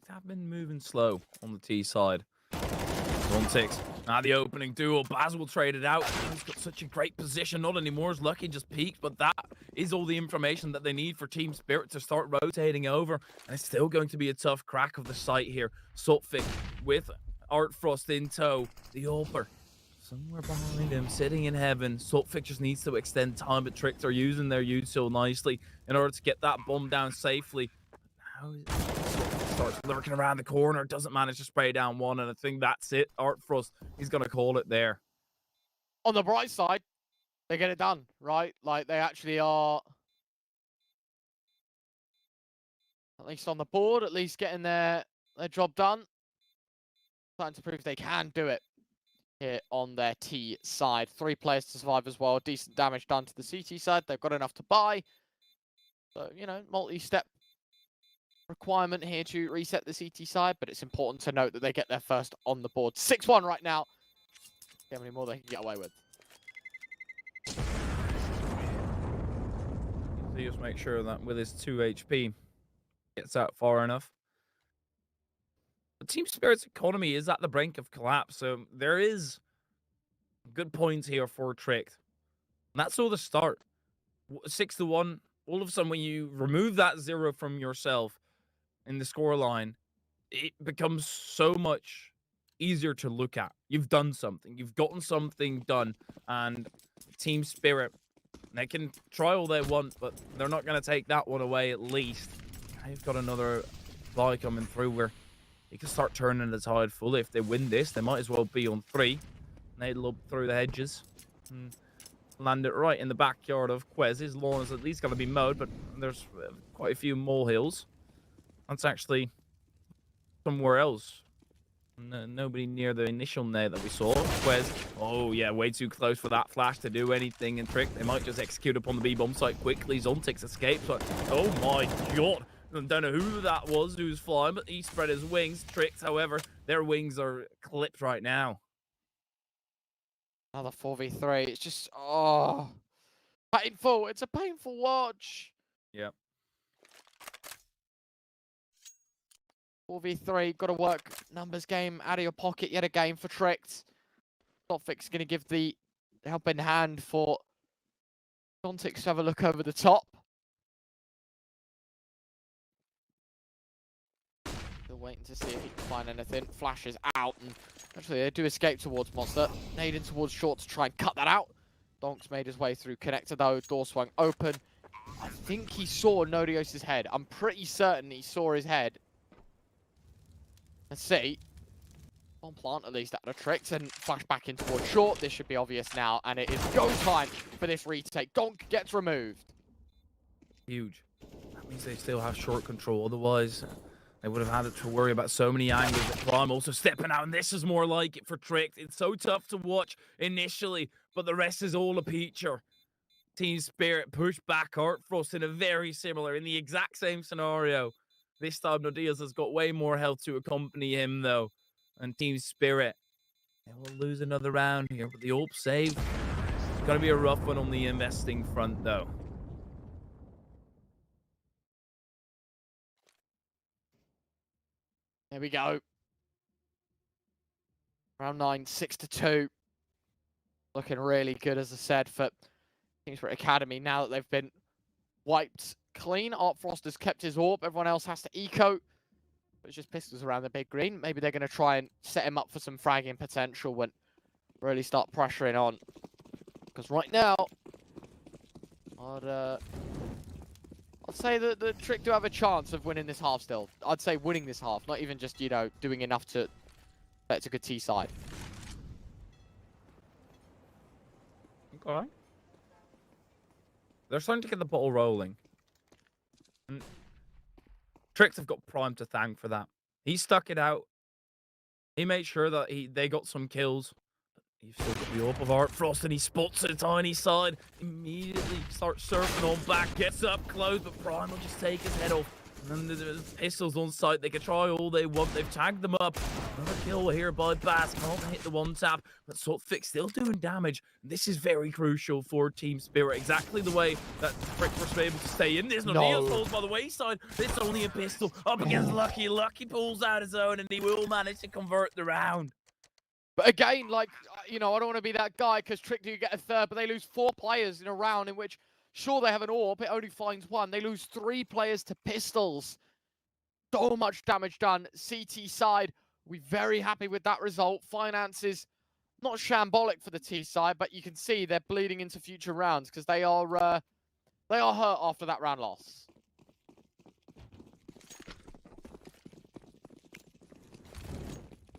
Speaker 5: Have been moving slow on the T side. 1-6. Now the opening duel. Baz will trade it out. He's got such a great position. Not anymore. Is Lucky just peaked, but that is all the information that they need for Team Spirit to start rotating over. And it's still going to be a tough crack of the site here. Sultfic with Art Frost in tow. The AWPer somewhere behind him, sitting in heaven. Sultfic just needs to extend time, but Tricks are using their use so nicely in order to get that bomb down safely. How is starts lurking around the corner, doesn't manage to spray down one, and I think that's it. Art Frost, he's going to call it there.
Speaker 4: On the bright side, they get it done, right? Like, they actually are, at least on the board, at least getting their job done. Trying to prove they can do it here on their T side. 3 players to survive as well. Decent damage done to the CT side. They've got enough to buy. So, you know, multi-step requirement here to reset the CT side, but it's important to note that they get their first on the board. 6-1 right now. How many more they can get away with?
Speaker 5: So just make sure that with his 2 HP, gets out far enough. But Team Spirit's economy is at the brink of collapse, so there is good points here for Trick. And that's all the start. 6-1. All of a sudden, when you remove that 0 from yourself in the scoreline, it becomes so much easier to look at. You've done something. You've gotten something done. And Team Spirit, they can try all they want, but they're not going to take that one away at least. They've got another buy coming through where they can start turning the tide fully. If they win this, they might as well be on 3. They lob through the hedges. Land it right in the backyard of Quez. His lawn is at least going to be mowed, but there's quite a few molehills. That's actually somewhere else. Nobody near the initial nade that we saw. Quez, oh yeah, way too close for that flash to do anything in Trick. They might just execute upon the B-bomb site quickly. Zontix escapes, but oh my god. I don't know who that was who was flying, but he spread his wings. Tricks, however, their wings are clipped right now.
Speaker 4: Another 4v3. It's just, oh, painful. It's a painful watch.
Speaker 5: Yep.
Speaker 4: 4v3. Got to work numbers game out of your pocket yet again for Tricks. Sultfic's going to give the helping hand for Zontix to have a look over the top. Still waiting to see if he can find anything. Flashes out, and actually they do escape towards Monster. Nading towards short to try and cut that out. Donk's made his way through connector though. Door swung open. I think he saw Nodios' head. I'm pretty certain he saw his head. Let's see. On plant at least out of tricks and flash back in towards short. This should be obvious now, and it is go time for this retake. Donk gets removed.
Speaker 5: Huge. That means they still have short control. Otherwise, they would have had to worry about so many angles. Prime also stepping out, and this is more like it for Trick. It's so tough to watch initially, but the rest is all a feature. Team Spirit push back Artfrost in a very similar, in the exact same scenario. This time, Nodias has got way more health to accompany him, though. And Team Spirit, they will lose another round here, but the AWP save. It's going to be a rough one on the investing front, though.
Speaker 4: There we go. Round 9, 6-2. Looking really good, as I said, for Team Spirit Academy. Now that they've been wiped clean, Artfrost has kept his AWP. Everyone else has to eco. But it's just pistols around the big green. Maybe they're going to try and set him up for some fragging potential when really start pressuring on. Because right now, I'd say that the Trick do have a chance of winning this half still. I'd say winning this half, not even just, you know, doing enough to bet it's a good T side.
Speaker 5: Okay. They're starting to get the ball rolling. And Tricks have got Prime to thank for that. He stuck it out. He made sure that they got some kills. You've still got the AWP of Artfrost, and he spots a tiny side. Immediately starts surfing on back, gets up close, but Prime will just take his head off. And then the pistols on site. They can try all they want. They've tagged them up. Another kill here by Bass. Can't hit the one tap, but Saltfix still doing damage. This is very crucial for Team Spirit. Exactly the way that Frick was able to stay in. There's no Neos falls by the wayside. It's only a pistol up against Lucky. Lucky pulls out his own, and he will manage to convert the round.
Speaker 4: But again, like, you know, I don't want to be that guy because Trick do get a third, but they lose 4 players in a round in which, sure, they have an AWP, it only finds 1. They lose 3 players to pistols. So much damage done. CT side, we're very happy with that result. Finances, not shambolic for the T side, but you can see they're bleeding into future rounds because they are hurt after that round loss.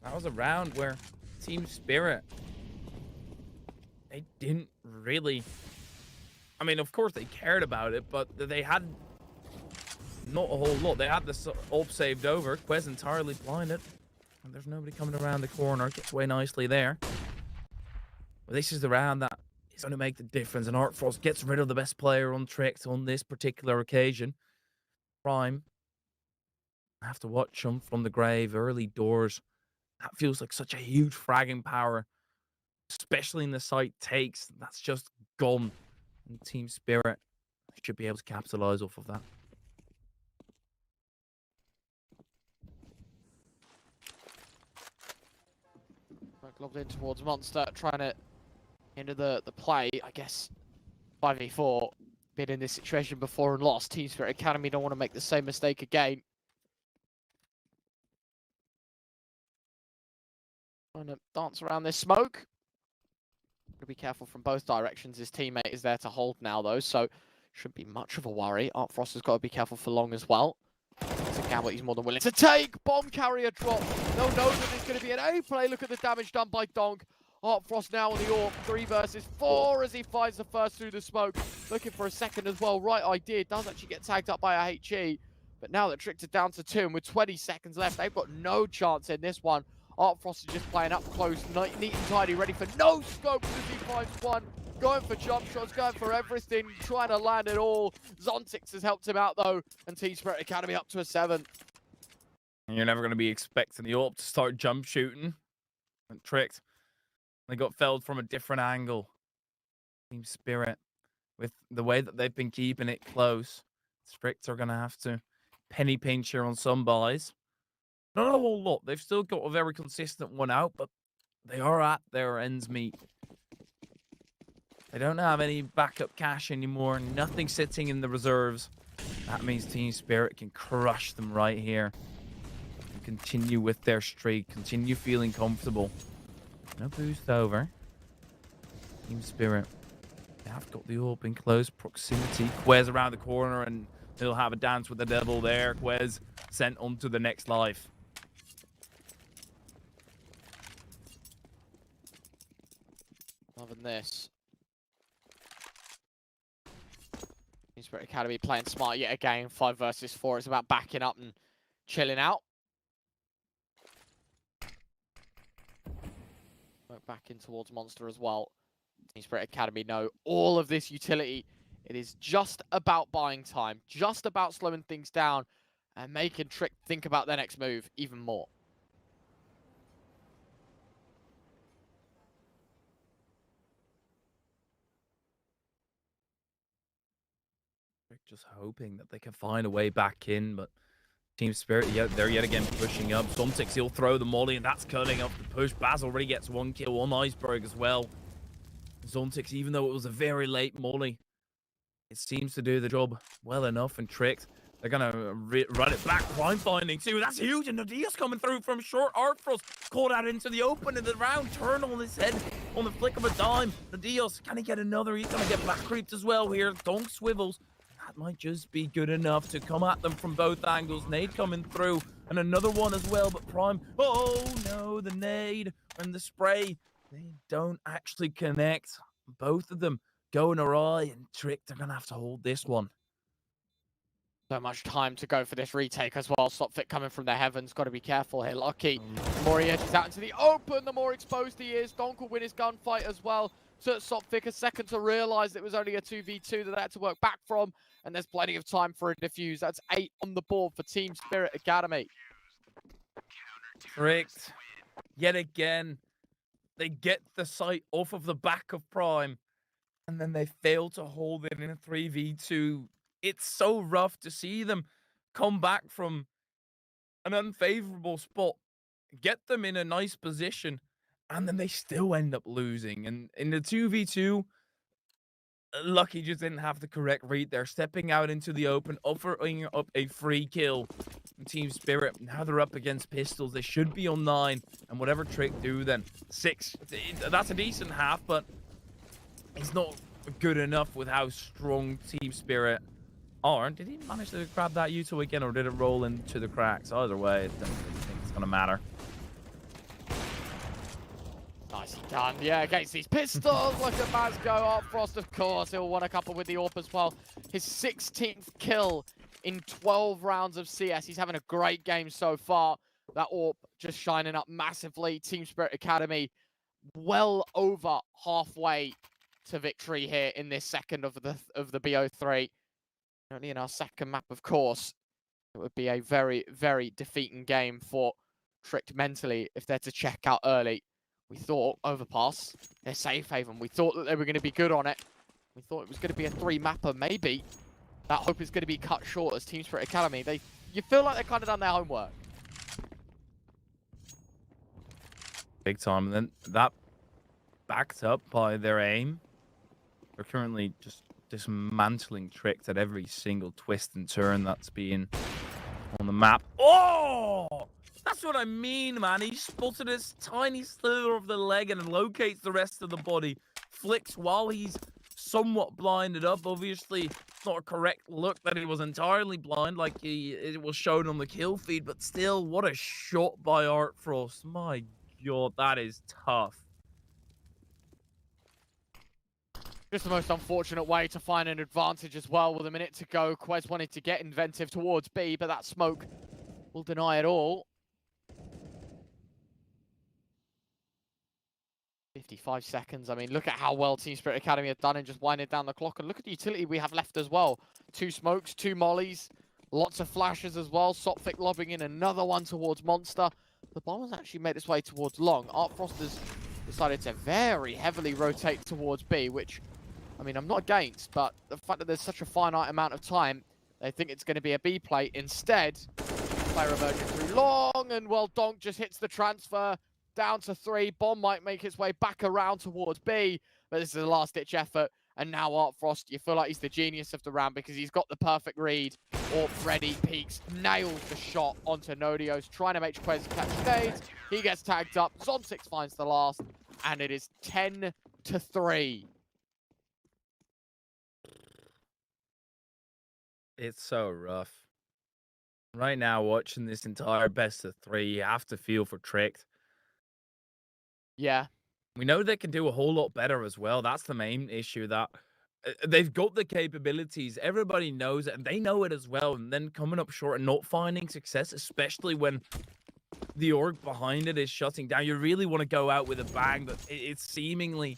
Speaker 5: That was a round where Team Spirit, they didn't really... I mean, of course they cared about it, but they had not a whole lot. They had the AWP saved over. Quez entirely blinded. And there's nobody coming around the corner. Gets away nicely there. But this is the round that is going to make the difference. And Artfrost gets rid of the best player on Tricks on this particular occasion. Prime. I have to watch him from the grave. Early doors. That feels like such a huge fragging power. Especially in the site takes. That's just gone. And Team Spirit should be able to capitalize off of that.
Speaker 4: Lobbed in towards Monster, trying to into the play. I guess 5v4, been in this situation before and lost. Team Spirit Academy don't want to make the same mistake again. Trying to dance around this smoke. Got to be careful from both directions. His teammate is there to hold now, though, so shouldn't be much of a worry. Artfrost has got to be careful for long as well. It's a gamble he's more than willing to take. Bomb carrier drop. They'll know that it's going to be an A play. Look at the damage done by Donk. Artfrost now on the AWP. 3 versus 4 as he finds the first through the smoke. Looking for a second as well. Right idea. Does actually get tagged up by a HE. But now that Tricked are down to 2 and with 20 seconds left, they've got no chance in this one. Artfrost is just playing up close, neat and tidy, ready for no scope as he finds 1. Going for jump shots, going for everything, trying to land it all. Zontix has helped him out, though, and Team Spirit Academy up to a 7.
Speaker 5: You're never going to be expecting the AWP to start jump shooting. And Tricked. They got felled from a different angle. Team Spirit, with the way that they've been keeping it close, Tricked are going to have to penny pinch here on some buys. Not a whole lot. They've still got a very consistent one out, but they are at their ends meet. They don't have any backup cash anymore. Nothing sitting in the reserves. That means Team Spirit can crush them right here. And continue with their streak. Continue feeling comfortable. No boost over. Team Spirit. They have got the AWP in close proximity. Quez around the corner and he'll have a dance with the devil there. Quez sent on to the next life.
Speaker 4: Loving this. Team Spirit Academy playing smart yet again. 5 versus 4. It's about backing up and chilling out. Work back in towards Monster as well. Team Spirit Academy know all of this utility. It is just about buying time, just about slowing things down and making Trick think about their next move even more.
Speaker 5: Just hoping that they can find a way back in, but Team Spirit, they're yet again pushing up. Somtix, he'll throw the molly, and that's cutting off the push. Baz already gets 1 kill on Iceberg as well. Zontix, even though it was a very late molly, it seems to do the job well enough, and Tricked, they're going to run it back. Prime finding too, that's huge, and Nadia's coming through from short. Artfrost caught out into the open, and the round turn on his head on the flick of a dime. Nadia's, can he get another? He's going to get back creeped as well here. Donk swivels. That might just be good enough to come at them from both angles. Nade coming through, and another one as well, but Prime, oh no, the nade and the spray, they don't actually connect. Both of them going awry, and Trick, they're going to have to hold this one.
Speaker 4: So much time to go for this retake as well. Stopfit coming from the heavens. Got to be careful here. Lucky. The more he edges out into the open, the more exposed he is. Donk will win his gunfight as well. So Stopfit a second to realize it was only a 2v2 that they had to work back from. And there's plenty of time for a defuse. That's 8 on the board for Team Spirit Academy.
Speaker 5: Tricked. Yet again, they get the sight off of the back of Prime. And then they fail to hold it in a 3v2. It's so rough to see them come back from an unfavorable spot, get them in a nice position, and then they still end up losing. And in the 2v2, Lucky just didn't have the correct read there, stepping out into the open, offering up a free kill. Team Spirit, now they're up against pistols. They should be on 9, and whatever Trick do then, 6. That's a decent half, but it's not good enough with how strong Team Spirit are. Did he manage to grab that Uto again, or did it roll into the cracks? Either way, I don't really think it's going to matter.
Speaker 4: Nicely done. Yeah, against these pistols. Look at Mazgo. Artfrost, of course. He'll want a couple with the AWP as well. His 16th kill in 12 rounds of CS. He's having a great game so far. That AWP just shining up massively. Team Spirit Academy well over halfway to victory here in this second of the BO3. Only in our second map, of course. It would be a very, very defeating game for Tricked mentally if they're to check out early. We thought Overpass, they're safe haven. We thought that they were going to be good on it. We thought it was going to be a 3-mapper, maybe. That hope is going to be cut short as Team Spirit Academy. You feel like they've kind of done their homework.
Speaker 5: Big time. And then that backed up by their aim. They're currently just dismantling Tricked at every single twist and turn that's being on the map. Oh! That's what I mean, man. He spotted this tiny slither of the leg and locates the rest of the body. Flicks while he's somewhat blinded up. Obviously, it's not a correct look that he was entirely blind like it was shown on the kill feed, but still, what a shot by Artfrost. My God, that is tough.
Speaker 4: Just the most unfortunate way to find an advantage as well with a minute to go. Quez wanted to get inventive towards B, but that smoke will deny it all. 55 seconds. I mean, look at how well Team Spirit Academy have done in just winding down the clock. And look at the utility we have left as well. 2 smokes, 2 mollies, lots of flashes as well. Sophic lobbing in another one towards Monster. The bomb has actually made its way towards Long. Artfrost has decided to very heavily rotate towards B, which, I mean, I'm not against, but the fact that there's such a finite amount of time, they think it's going to be a B play. Instead, player emerging through Long, and well, Donk just hits the transfer. Down to 3. Bomb might make its way back around towards B, but this is a last-ditch effort. And now Artfrost, you feel like he's the genius of the round because he's got the perfect read. AWP ready, peeks, nails the shot onto Nodios, trying to make Quez catch nades. He gets tagged up. Zontix finds the last, and it is 10-3.
Speaker 5: It's so rough. Right now, watching this entire best of 3, you have to feel for Tricked.
Speaker 4: Yeah,
Speaker 5: We know they can do a whole lot better as well. That's the main issue, that they've got the capabilities. Everybody knows it, and they know it as well. And then coming up short and not finding success, especially when the org behind it is shutting down. You really want to go out with a bang, but it's seemingly,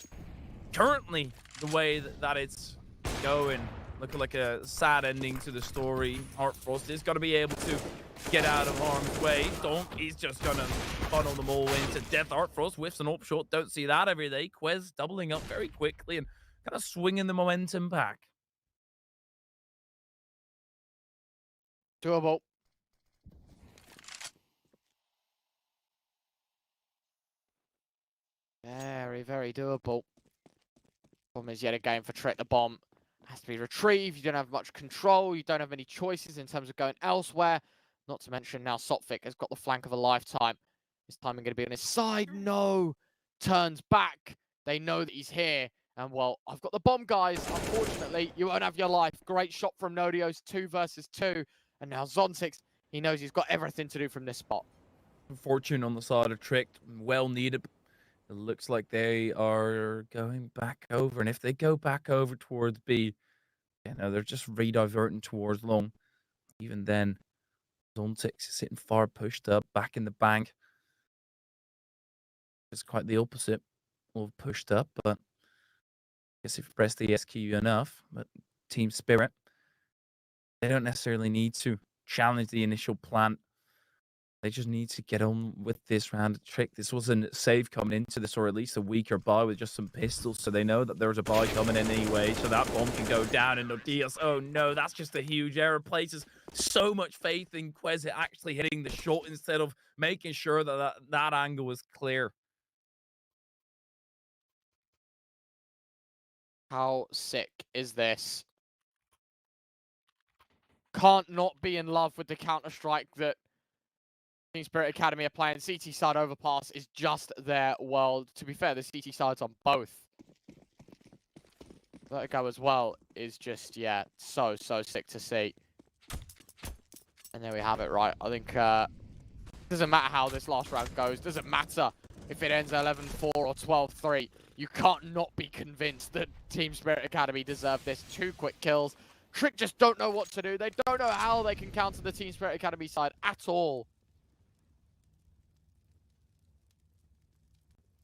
Speaker 5: currently, the way that it's going, looking like a sad ending to the story. Heartfrost is going to be able to get out of harm's way. Donk is just going to funnel them all into death. Heartfrost whiffs an up shot. Don't see that every day. Quez doubling up very quickly and kind of swinging the momentum back.
Speaker 4: Doable. Very, very doable. Problem is, yet again, for Trick, the bomb has to be retrieved. You don't have much control. You don't have any choices in terms of going elsewhere. Not to mention now Sophic has got the flank of a lifetime. His timing going to be on his side. No. Turns back. They know that he's here. And, well, I've got the bomb, guys. Unfortunately, you won't have your life. Great shot from Nodios, 2 versus 2. And now Zontix, he knows he's got everything to do from this spot.
Speaker 5: Fortune on the side of Trick. Well needed. It looks like they are going back over. And if they go back over towards B, you know, they're just re-diverting towards long. Even then, Zontix is sitting far pushed up, back in the bank. It's quite the opposite of pushed up, but I guess if you press the SQ enough, but team spirit, they don't necessarily need to challenge the initial plan. They just need to get on with this round of Trick. This wasn't safe coming into this, or at least a weaker buy with just some pistols, so they know that there's a buy coming in anyway, so that bomb can go down. And Nodios, oh no, that's just a huge error. Places so much faith in Quez actually hitting the shot instead of making sure that that angle was clear.
Speaker 4: How sick is this? Can't not be in love with the Counter-Strike that Team Spirit Academy are playing. CT side overpass is just their world. To be fair, the CT sides on both. Vertigo as well is just, yeah, so sick to see. And there we have it, right? I think doesn't matter how this last round goes. Doesn't matter if it ends 11-4 or 12-3. You can't not be convinced that Team Spirit Academy deserve this. 2 quick kills. Trick just don't know what to do. They don't know how they can counter the Team Spirit Academy side at all.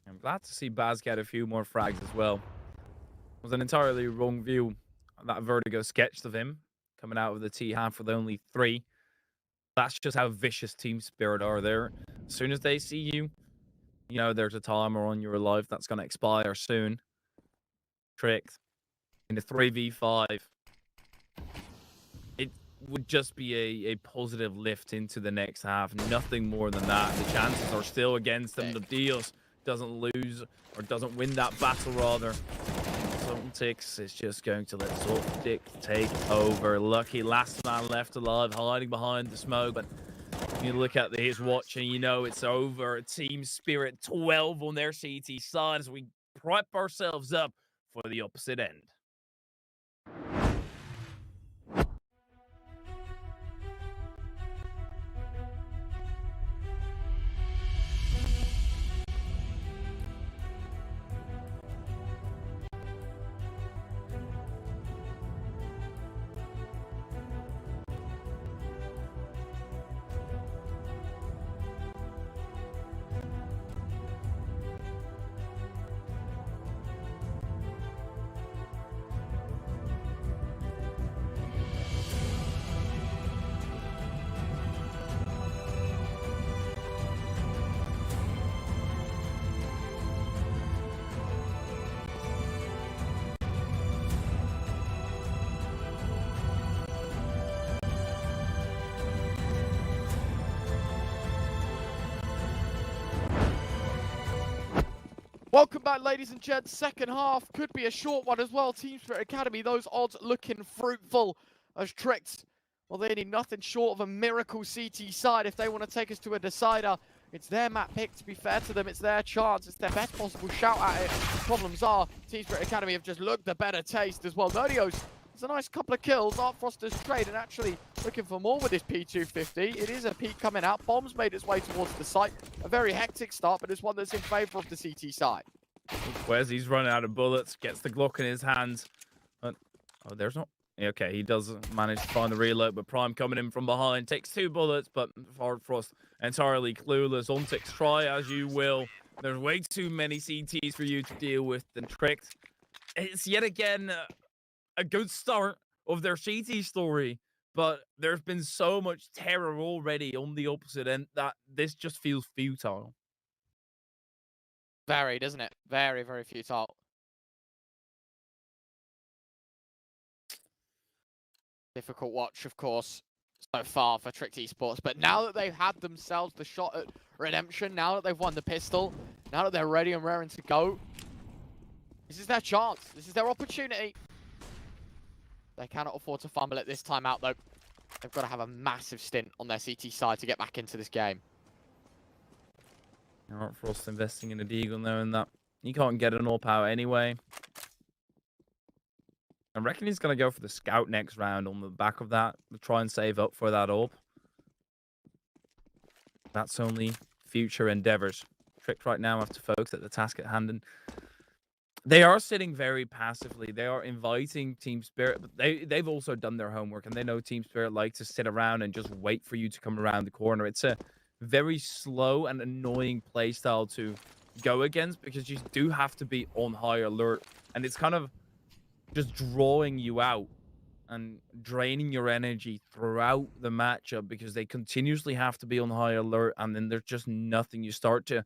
Speaker 5: I'm glad to see Baz get a few more frags as well. It was an entirely wrong view, that Vertigo sketched of him coming out of the T half with only 3. That's just how vicious Team Spirit are there. As soon as they see you, you know there's a timer on your life that's going to expire soon. Trick in the 3v5. It would just be a positive lift into the next half. Nothing more than that. The chances are still against them. The deals doesn't lose or doesn't win that battle, rather. Zontix is just going to let Zontix take over. Lucky last man left alive, hiding behind the smoke. But you look at his watch and you know it's over. Team Spirit 12 on their CT side as we prep ourselves up for the opposite end.
Speaker 4: Welcome back, ladies and gents. Second half could be a short one as well. Team Spirit Academy, those odds looking fruitful as Tricked. Well, they need nothing short of a miracle CT side if they want to take us to a decider. It's their map pick, to be fair to them. It's their chance. It's their best possible shout at it. Problems are, Team Spirit Academy have just looked the better taste as well. Nodios, it's a nice couple of kills. Art Froster's trade and actually looking for more with this P250. It is a peak coming out. Bombs made its way towards the site. A very hectic start, but it's one that's in favor of the CT side.
Speaker 5: Where's he's running out of bullets, gets the Glock in his hands. Oh, there's not. Okay, he does manage to find the reload, but Prime coming in from behind takes 2 bullets, but Hard Frost entirely clueless. Ontix, try as you will. There's way too many CTs for you to deal with. And Tricked, it's yet again a good start of their CT story, but there's been so much terror already on the opposite end that this just feels futile.
Speaker 4: Very, doesn't it? Very, very futile. Difficult watch, of course, so far for Tricked Esports. But now that they've had themselves the shot at redemption, now that they've won the pistol, now that they're ready and raring to go, this is their chance. This is their opportunity. They cannot afford to fumble it this time out, though. They've got to have a massive stint on their CT side to get back into this game.
Speaker 5: Alright, Frost investing in a Deagle, knowing that he can't get an AWP out anyway. I reckon he's going to go for the scout next round on the back of that. To try and save up for that AWP. That's only future endeavors. Tricked right now have to focus at the task at hand. And they are sitting very passively. They are inviting Team Spirit, but they've also done their homework. And they know Team Spirit like to sit around and just wait for you to come around the corner. It's a very slow and annoying playstyle to go against because you do have to be on high alert. And it's kind of just drawing you out and draining your energy throughout the matchup because they continuously have to be on high alert, and then there's just nothing. You start to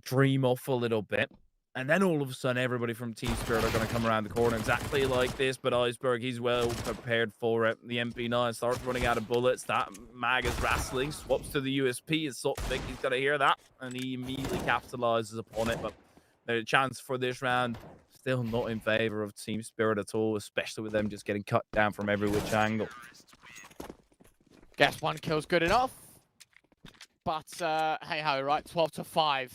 Speaker 5: dream off a little bit, and then all of a sudden everybody from Team Spirit are going to come around the corner exactly like this. But Iceberg, he's well prepared for it. The MP9 starts running out of bullets. That mag is wrestling, swaps to the USP. It's sort of think he's going to hear that, and he immediately capitalizes upon it. But the chance for this round still not in favor of Team Spirit at all, especially with them just getting cut down from every which angle.
Speaker 4: Guess 1 kill's good enough. But hey ho, right? 12-5.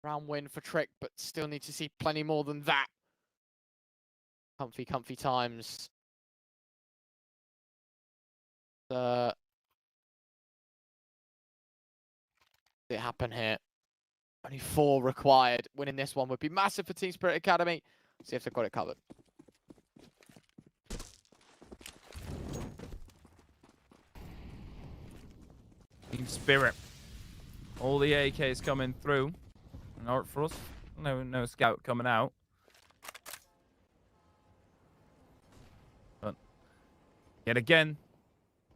Speaker 4: Round win for Trick, but still need to see plenty more than that. Comfy times. It happen here. Only 4 required. Winning this one would be massive for Team Spirit Academy. See if they've got it covered.
Speaker 5: Team Spirit. All the AKs coming through. And Art Frost. No scout coming out. But yet again,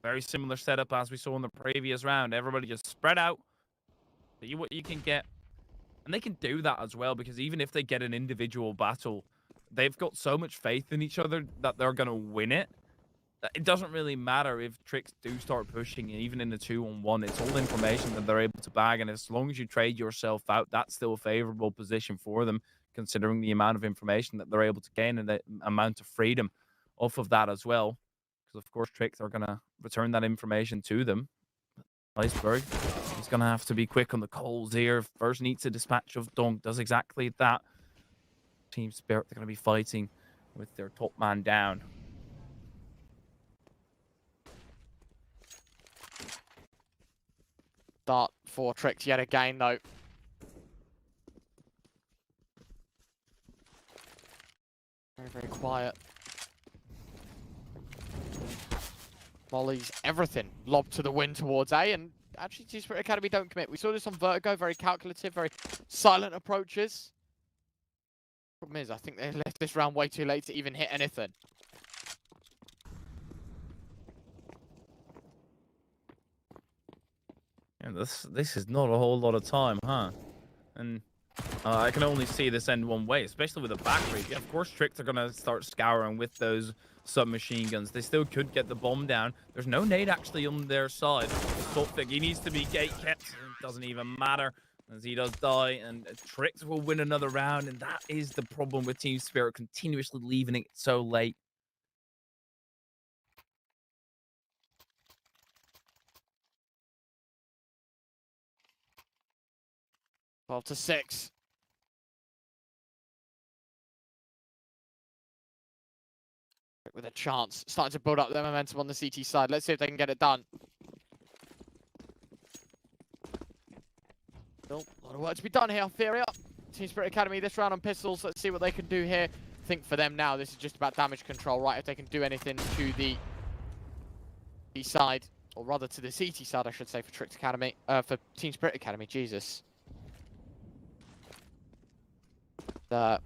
Speaker 5: very similar setup as we saw in the previous round. Everybody just spread out. See what you can get. And they can do that as well, because even if they get an individual battle, they've got so much faith in each other that they're going to win it. It doesn't really matter if Tricks do start pushing, even in the 2-on-1. It's all information that they're able to bag, and as long as you trade yourself out, that's still a favorable position for them, considering the amount of information that they're able to gain and the amount of freedom off of that as well. Because, of course, Tricks are going to return that information to them. Iceberg, he's going to have to be quick on the calls here. First needs a dispatch of Dunk, does exactly that. Team Spirit, they're going to be fighting with their top man down.
Speaker 4: Start for Tricks yet again, though. Very quiet. Mollies, everything lobbed to the wind towards A, and actually Team Spirit Academy don't commit. We saw this on Vertigo, very calculative, very silent approaches. Problem is, I think they left this round way too late to even hit anything.
Speaker 5: Yeah, this is not a whole lot of time, huh? And I can only see this end one way, especially with the back reach. Yeah, of course, Tricks are going to start scouring with those submachine guns. They still could get the bomb down. There's no nade actually on their side. Sotfig, he needs to be gate kept. It doesn't even matter as he does die, and Tricks will win another round, and that is the problem with Team Spirit, continuously leaving it so late.
Speaker 4: 12-6. With a chance, starting to build up their momentum on the CT side. Let's see if they can get it done. Nope, lot of work to be done here. Furia, Team Spirit Academy this round on pistols. Let's see what they can do here. I think for them now, this is just about damage control, right? If they can do anything to the B side, or rather to the CT side, I should say, for Tricked Academy, for Team Spirit Academy, Jesus. The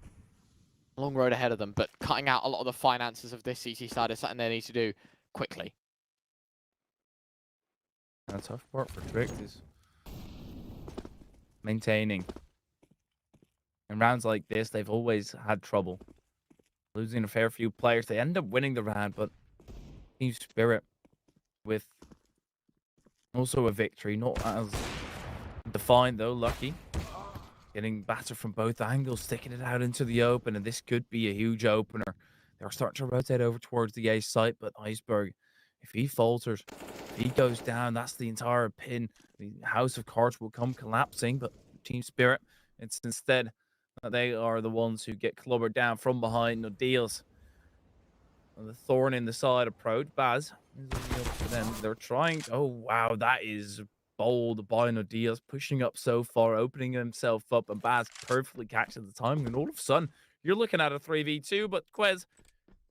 Speaker 4: long road ahead of them, but cutting out a lot of the finances of this CT side is something they need to do quickly.
Speaker 5: The tough part for Tricked is maintaining. In rounds like this, they've always had trouble losing a fair few players. They end up winning the round, but Team Spirit with also a victory, not as defined though, lucky. Getting battered from both angles, sticking it out into the open, and this could be a huge opener. They're starting to rotate over towards the A site, but Iceberg, if he falters, if he goes down, that's the entire pin. The house of cards will come collapsing, but Team Spirit, it's instead that they are the ones who get clobbered down from behind. No deals. The thorn in the side approach. Baz is on the up to them. They're trying. Oh, wow. That is bold by No deals. Pushing up so far, opening himself up, and Baz perfectly catches the timing. And all of a sudden, you're looking at a 3v2, but Quez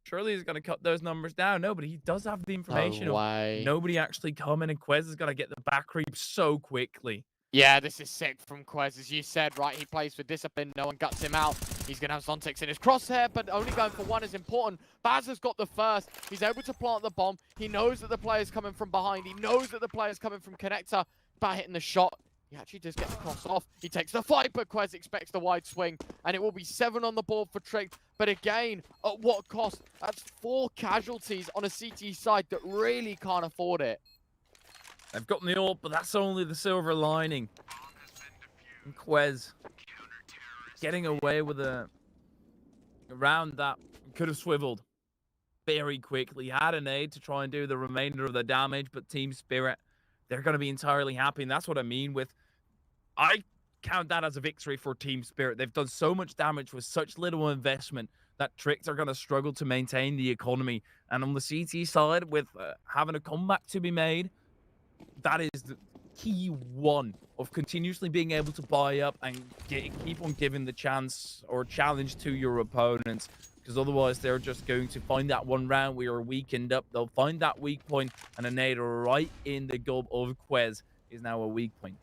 Speaker 5: surely is going to cut those numbers down. No, but he does have the information.
Speaker 4: No way.
Speaker 5: Nobody actually coming, and Quez is going to get the back creep so quickly.
Speaker 4: Yeah, this is sick from Quez, as you said, right? He plays for discipline. No one guts him out. He's going to have Zontix in his crosshair, but only going for one is important. Baz has got the first. He's able to plant the bomb. He knows that the player's coming from behind. He knows that the player's coming from connector. About hitting the shot. He actually does get the cross off. He takes the fight, but Quez expects the wide swing. And it will be 7 on the board for Trick. But again, at what cost? That's 4 casualties on a CT side that really can't afford it.
Speaker 5: They've gotten the ult, but that's only the silver lining. And Quez getting away with a round that could have swiveled very quickly. Had an aid to try and do the remainder of the damage, but Team Spirit, they're going to be entirely happy. And that's what I mean with, I count that as a victory for Team Spirit. They've done so much damage with such little investment that Tricks are going to struggle to maintain the economy. And on the CT side, with having a comeback to be made, that is the key one of continuously being able to buy up and keep on giving the chance or challenge to your opponents, because otherwise they're just going to find that one round we are weakened up. They'll find that weak point, and a nade right in the gob of Quez is now a weak point.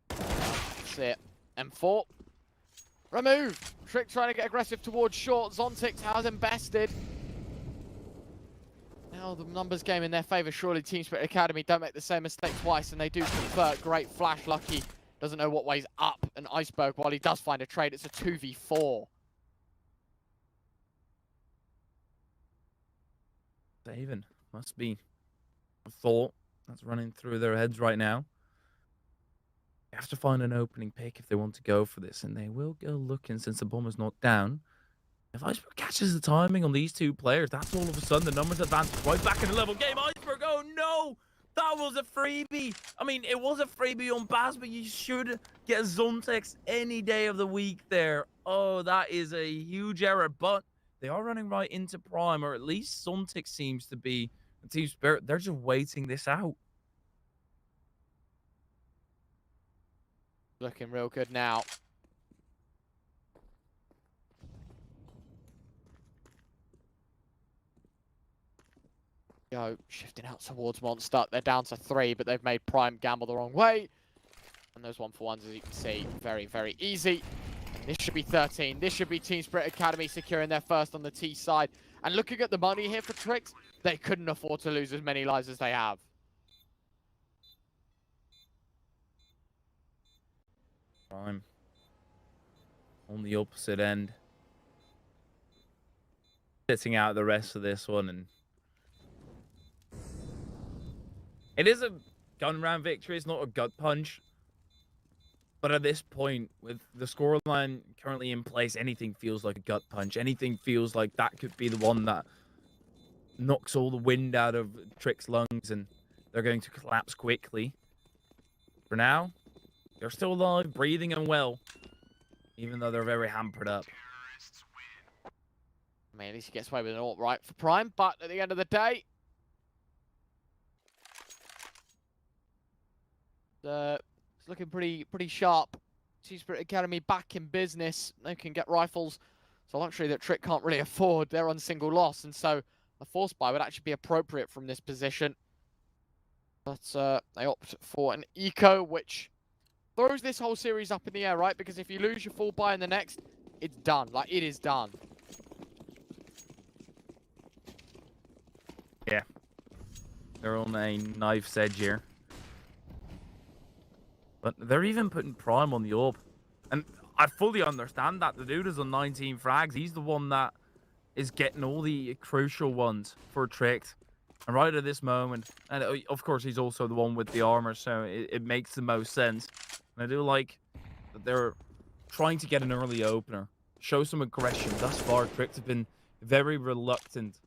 Speaker 4: That's it. M4. Remove. Trick trying to get aggressive towards short. Zontix has him bested. Now the numbers game in their favor. Surely Team Spirit Academy don't make the same mistake twice, and they do convert. Great flash. Lucky doesn't know what way's up. And Iceberg, while he does find a trade, it's a 2v4.
Speaker 5: Saving must be a thought that's running through their heads right now. They have to find an opening pick if they want to go for this, and they will go looking since the bomb is not down. If Iceberg catches the timing on these two players, that's all of a sudden the numbers advance right back in the level game. Iceberg, oh no! That was a freebie! I mean, it was a freebie on Baz, but you should get Zontex any day of the week there. Oh, that is a huge error, but they are running right into Prime, or at least Zontex seems to be. Team Spirit, they're just waiting this out.
Speaker 4: Looking real good now. Go, shifting out towards Monster. They're down to 3, but they've made Prime gamble the wrong way. And those 1-for-1s, as you can see, very, very easy. This should be 13. This should be Team Spirit Academy securing their first on the T side. And looking at the money here for Tricks, they couldn't afford to lose as many lives as they have.
Speaker 5: Prime on the opposite end, sitting out the rest of this one, and it is a gun round victory. It's not a gut punch, but at this point, with the scoreline currently in place, anything feels like a gut punch. Anything feels like that could be the one that knocks all the wind out of Trick's lungs, and they're going to collapse quickly. For now, they're still alive, breathing, and well, even though they're very hampered up.
Speaker 4: I mean, at least he gets away with an ult, right, for Prime. But at the end of the day, it's looking pretty sharp. Team Spirit Academy back in business. They can get rifles. It's a luxury that Trick can't really afford. They're on single loss, and so a force buy would actually be appropriate from this position. But they opt for an eco, which throws this whole series up in the air, right? Because if you lose your full buy in the next, it's done. Like, it is done.
Speaker 5: Yeah. They're on a knife's edge here. But they're even putting Prime on the AWP. And I fully understand that. The dude is on 19 frags. He's the one that is getting all the crucial ones for Trick. And right at this moment, and of course he's also the one with the armor, so it makes the most sense. And I do like that they're trying to get an early opener, show some aggression. Thus far, Trick have been very reluctant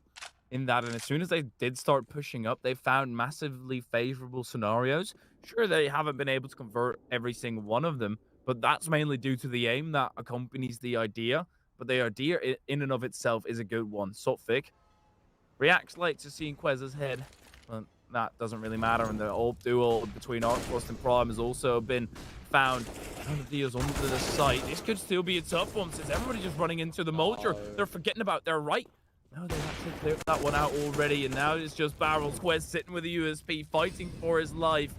Speaker 5: in that, and as soon as they did start pushing up, they found massively favorable scenarios. Sure, they haven't been able to convert every single one of them, but that's mainly due to the aim that accompanies the idea. But the idea in and of itself is a good one. Sotfik reacts late to seeing Quez's head, but that doesn't really matter. And the AWP duel between Artfrost and Prime has also been found. None of these onto the site. This could still be a tough one since everybody's just running into the Molcher. They're forgetting about their right. No, they've actually cleared that one out already, and now it's just Barrels. Quez sitting with a USP, fighting for his life.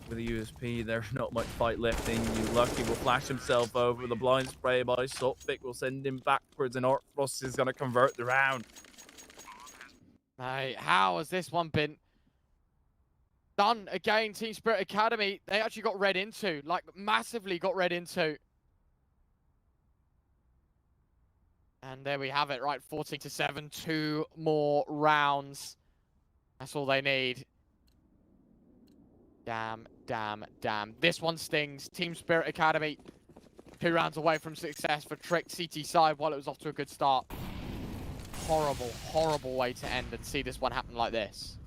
Speaker 5: With a USP, there's not much fight left in you. Lucky will flash himself over. The blind spray by Sotfik will send him backwards, and Artfrost is going to convert the round.
Speaker 4: Mate, how has this one been done again? Team Spirit Academy, they actually got read into, like massively got read into. And there we have it, right? 14-7, 2 more rounds. That's all they need. Damn. This one stings. Team Spirit Academy, 2 rounds away from success for Trick CT side while it was off to a good start. Horrible way to end and see this one happen like this.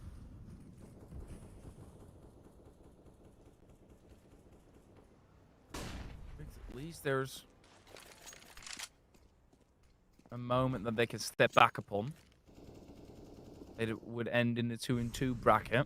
Speaker 5: At least there's a moment that they can step back upon. It would end in the 2-2 bracket.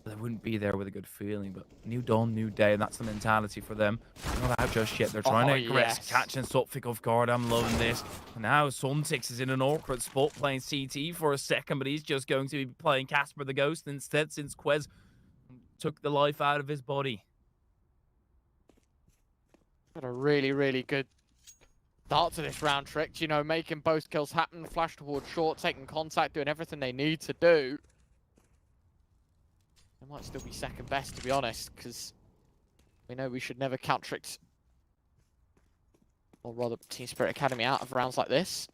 Speaker 5: They wouldn't be there with a good feeling, but new dawn, new day, and that's the mentality for them. They're not out just yet. They're trying to aggress, catching Sotfik off guard. I'm loving this. And now Suntix is in an awkward spot playing CT for a second, but he's just going to be playing Casper the Ghost instead since Quez took the life out of his body.
Speaker 4: Got a really good start to this round, Trick. You know, making both kills happen, flash towards short, taking contact, doing everything they need to do. They might still be second best, to be honest, because we know we should never count Tricks, or rather Team Spirit Academy, out of rounds like this.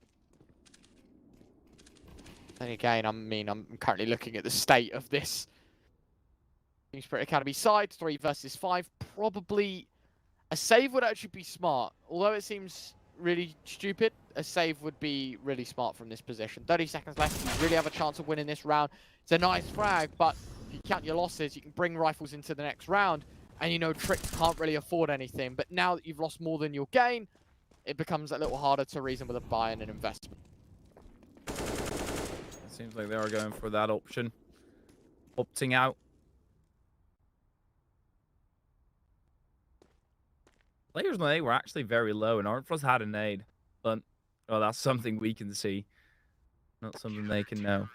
Speaker 4: Then again, I'm currently looking at the state of this Team Spirit Academy side. 3 versus 5. Probably a save would actually be smart. Although it seems really stupid, a save would be really smart from this position. 30 seconds left. You really have a chance of winning this round. It's a nice frag, but if you count your losses, you can bring rifles into the next round, and you know Trick can't really afford anything. But now that you've lost more than you'll gain, it becomes a little harder to reason with a buy and an investment.
Speaker 5: It seems like they are going for that option. Opting out. Players on A were actually very low, and Artfrost had a nade. But, well, that's something we can see. Not something they can know.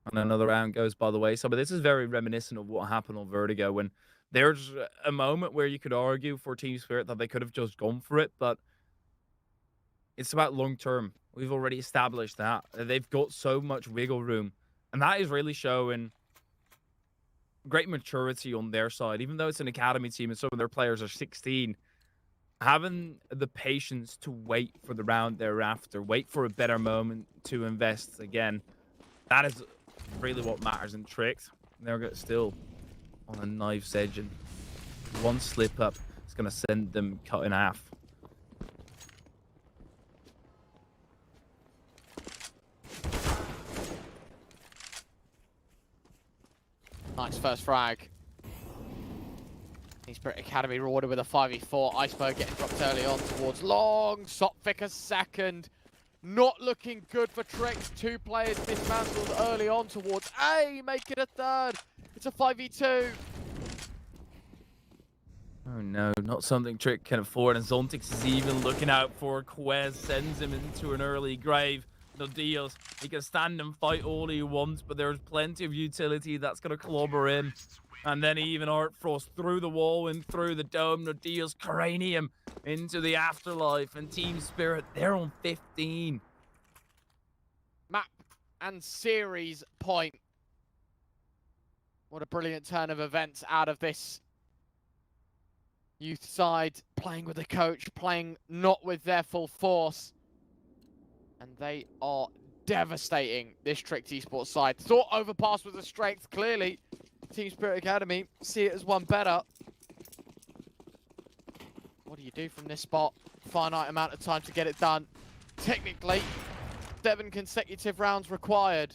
Speaker 5: And another round goes by the wayside. But this is very reminiscent of what happened on Vertigo, when there's a moment where you could argue for Team Spirit that they could have just gone for it, but it's about long term. We've already established that. They've got so much wiggle room, and that is really showing great maturity on their side. Even though it's an academy team and some of their players are 16, having the patience to wait for the round thereafter, wait for a better moment to invest again, that is really what matters in Tricks. They're still on a knife's edge, and one slip up is going to send them cut in half.
Speaker 4: Nice first frag. Team Spirit Academy rewarded with a 5v4. Iceberg getting dropped early on towards long. Sopvik a second. Not looking good for Tricks. 2 players dismantled early on towards A. Make it a third. It's a 5v2.
Speaker 5: Oh no, not something Trick can afford, and Zontix is even looking out for Quez, sends him into an early grave. No deals. He can stand and fight all he wants, but there's plenty of utility that's going to clobber him. And then even Art Frost through the wall and through the dome. No deals. Cranium into the afterlife, and Team Spirit, they're on 15.
Speaker 4: Map and series point. What a brilliant turn of events out of this youth side, playing with the coach, playing not with their full force. And they are devastating this Tricked Esports side. Thought Overpass was a strength, clearly. Team Spirit Academy see it as one better. What do you do from this spot? Finite amount of time to get it done. Technically, 7 consecutive rounds required.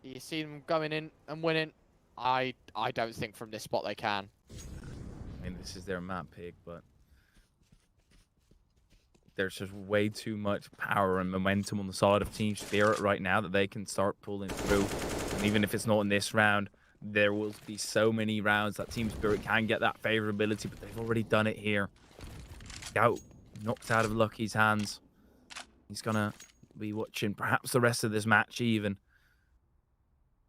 Speaker 4: You see them going in and winning. I don't think from this spot they can.
Speaker 5: I mean, this is their map pick, but there's just way too much power and momentum on the side of Team Spirit right now that they can start pulling through. And even if it's not in this round, there will be so many rounds that Team Spirit can get that favorability, but they've already done it here. Scout knocked out of Lucky's hands. He's gonna be watching perhaps the rest of this match even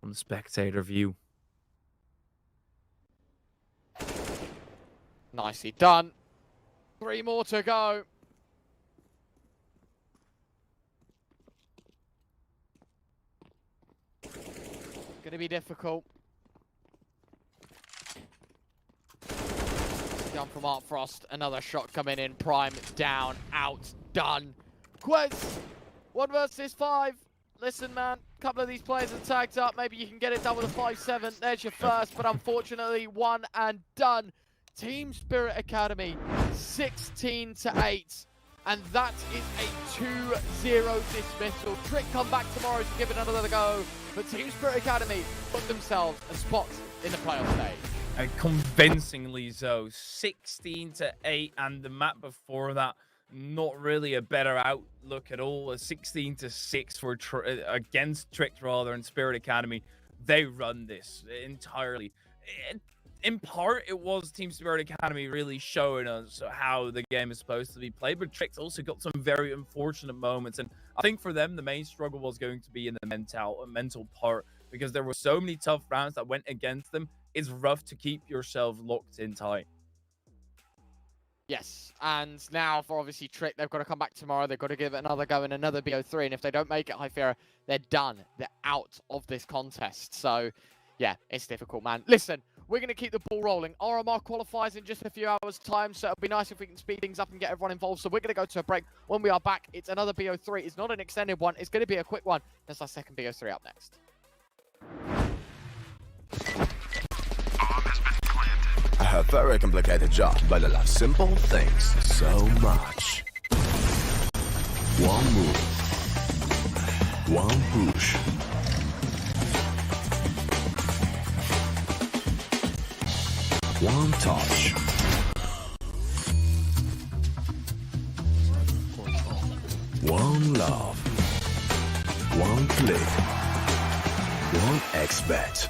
Speaker 5: from the spectator view.
Speaker 4: Nicely done. 3 more to go. Gonna be difficult. Down from Art Frost. Another shot coming in. Prime down, out, done. Quez, 1 versus 5. Listen, man, a couple of these players are tagged up. Maybe you can get it done with a 5-7. There's your first, but unfortunately, 1 and done. Team Spirit Academy, 16-8. And that is a 2-0 dismissal. Trick come back tomorrow to give it another go. But Team Spirit Academy put themselves a spot in the playoff stage.
Speaker 5: And convincingly so. 16-8, and the map before that, not really a better outlook at all. A 16-6 for against Tricked rather, and Spirit Academy. They run this entirely. In part, it was Team Spirit Academy really showing us how the game is supposed to be played, but Tricked also got some very unfortunate moments, and I think for them, the main struggle was going to be in the mental part, because there were so many tough rounds that went against them. It's rough to keep yourself locked in tight.
Speaker 4: Yes, and now for obviously Trick, they've got to come back tomorrow. They've got to give it another go in another BO3, and if they don't make it, Hyfera, they're done. They're out of this contest. So, yeah, it's difficult, man. Listen, we're going to keep the ball rolling. RMR qualifies in just a few hours' time, so it'll be nice if we can speed things up and get everyone involved. So we're going to go to a break. When we are back, it's another BO3. It's not an extended one. It's going to be a quick one. That's our second BO3 up next.
Speaker 1: A very complicated job, but I love simple things so much. One move, one push. One touch. One love. One click. One expert.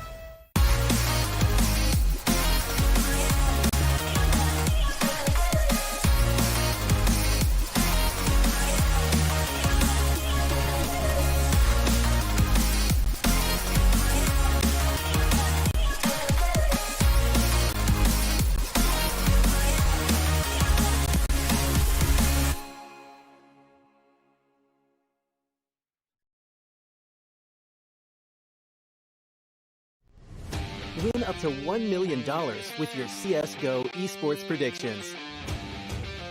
Speaker 2: Win up to $1 million with your CSGO esports predictions.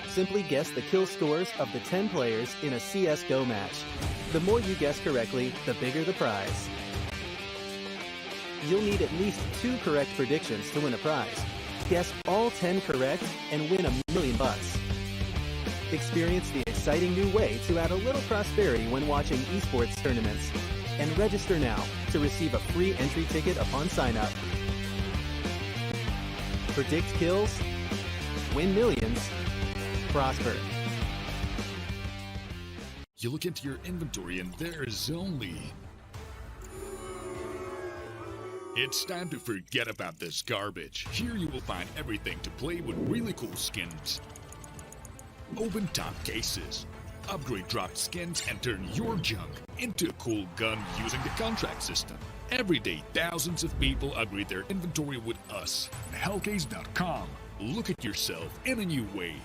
Speaker 2: Simply guess the kill scores of the 10 players in a CSGO match. The more you guess correctly, the bigger the prize. You'll need at least 2 correct predictions to win a prize. Guess all 10 correct and win $1 million. Experience the exciting new way to add a little prosperity when watching esports tournaments. And register now to receive a free entry ticket upon sign-up. Predict kills, win millions, prosper.
Speaker 3: You look into your inventory and there's only... It's time to forget about this garbage. Here you will find everything to play with really cool skins. Open top cases. Upgrade dropped skins and turn your junk into a cool gun using the contract system. Every day, thousands of people upgrade their inventory with us. Hellcase.com. Look at yourself in a new way.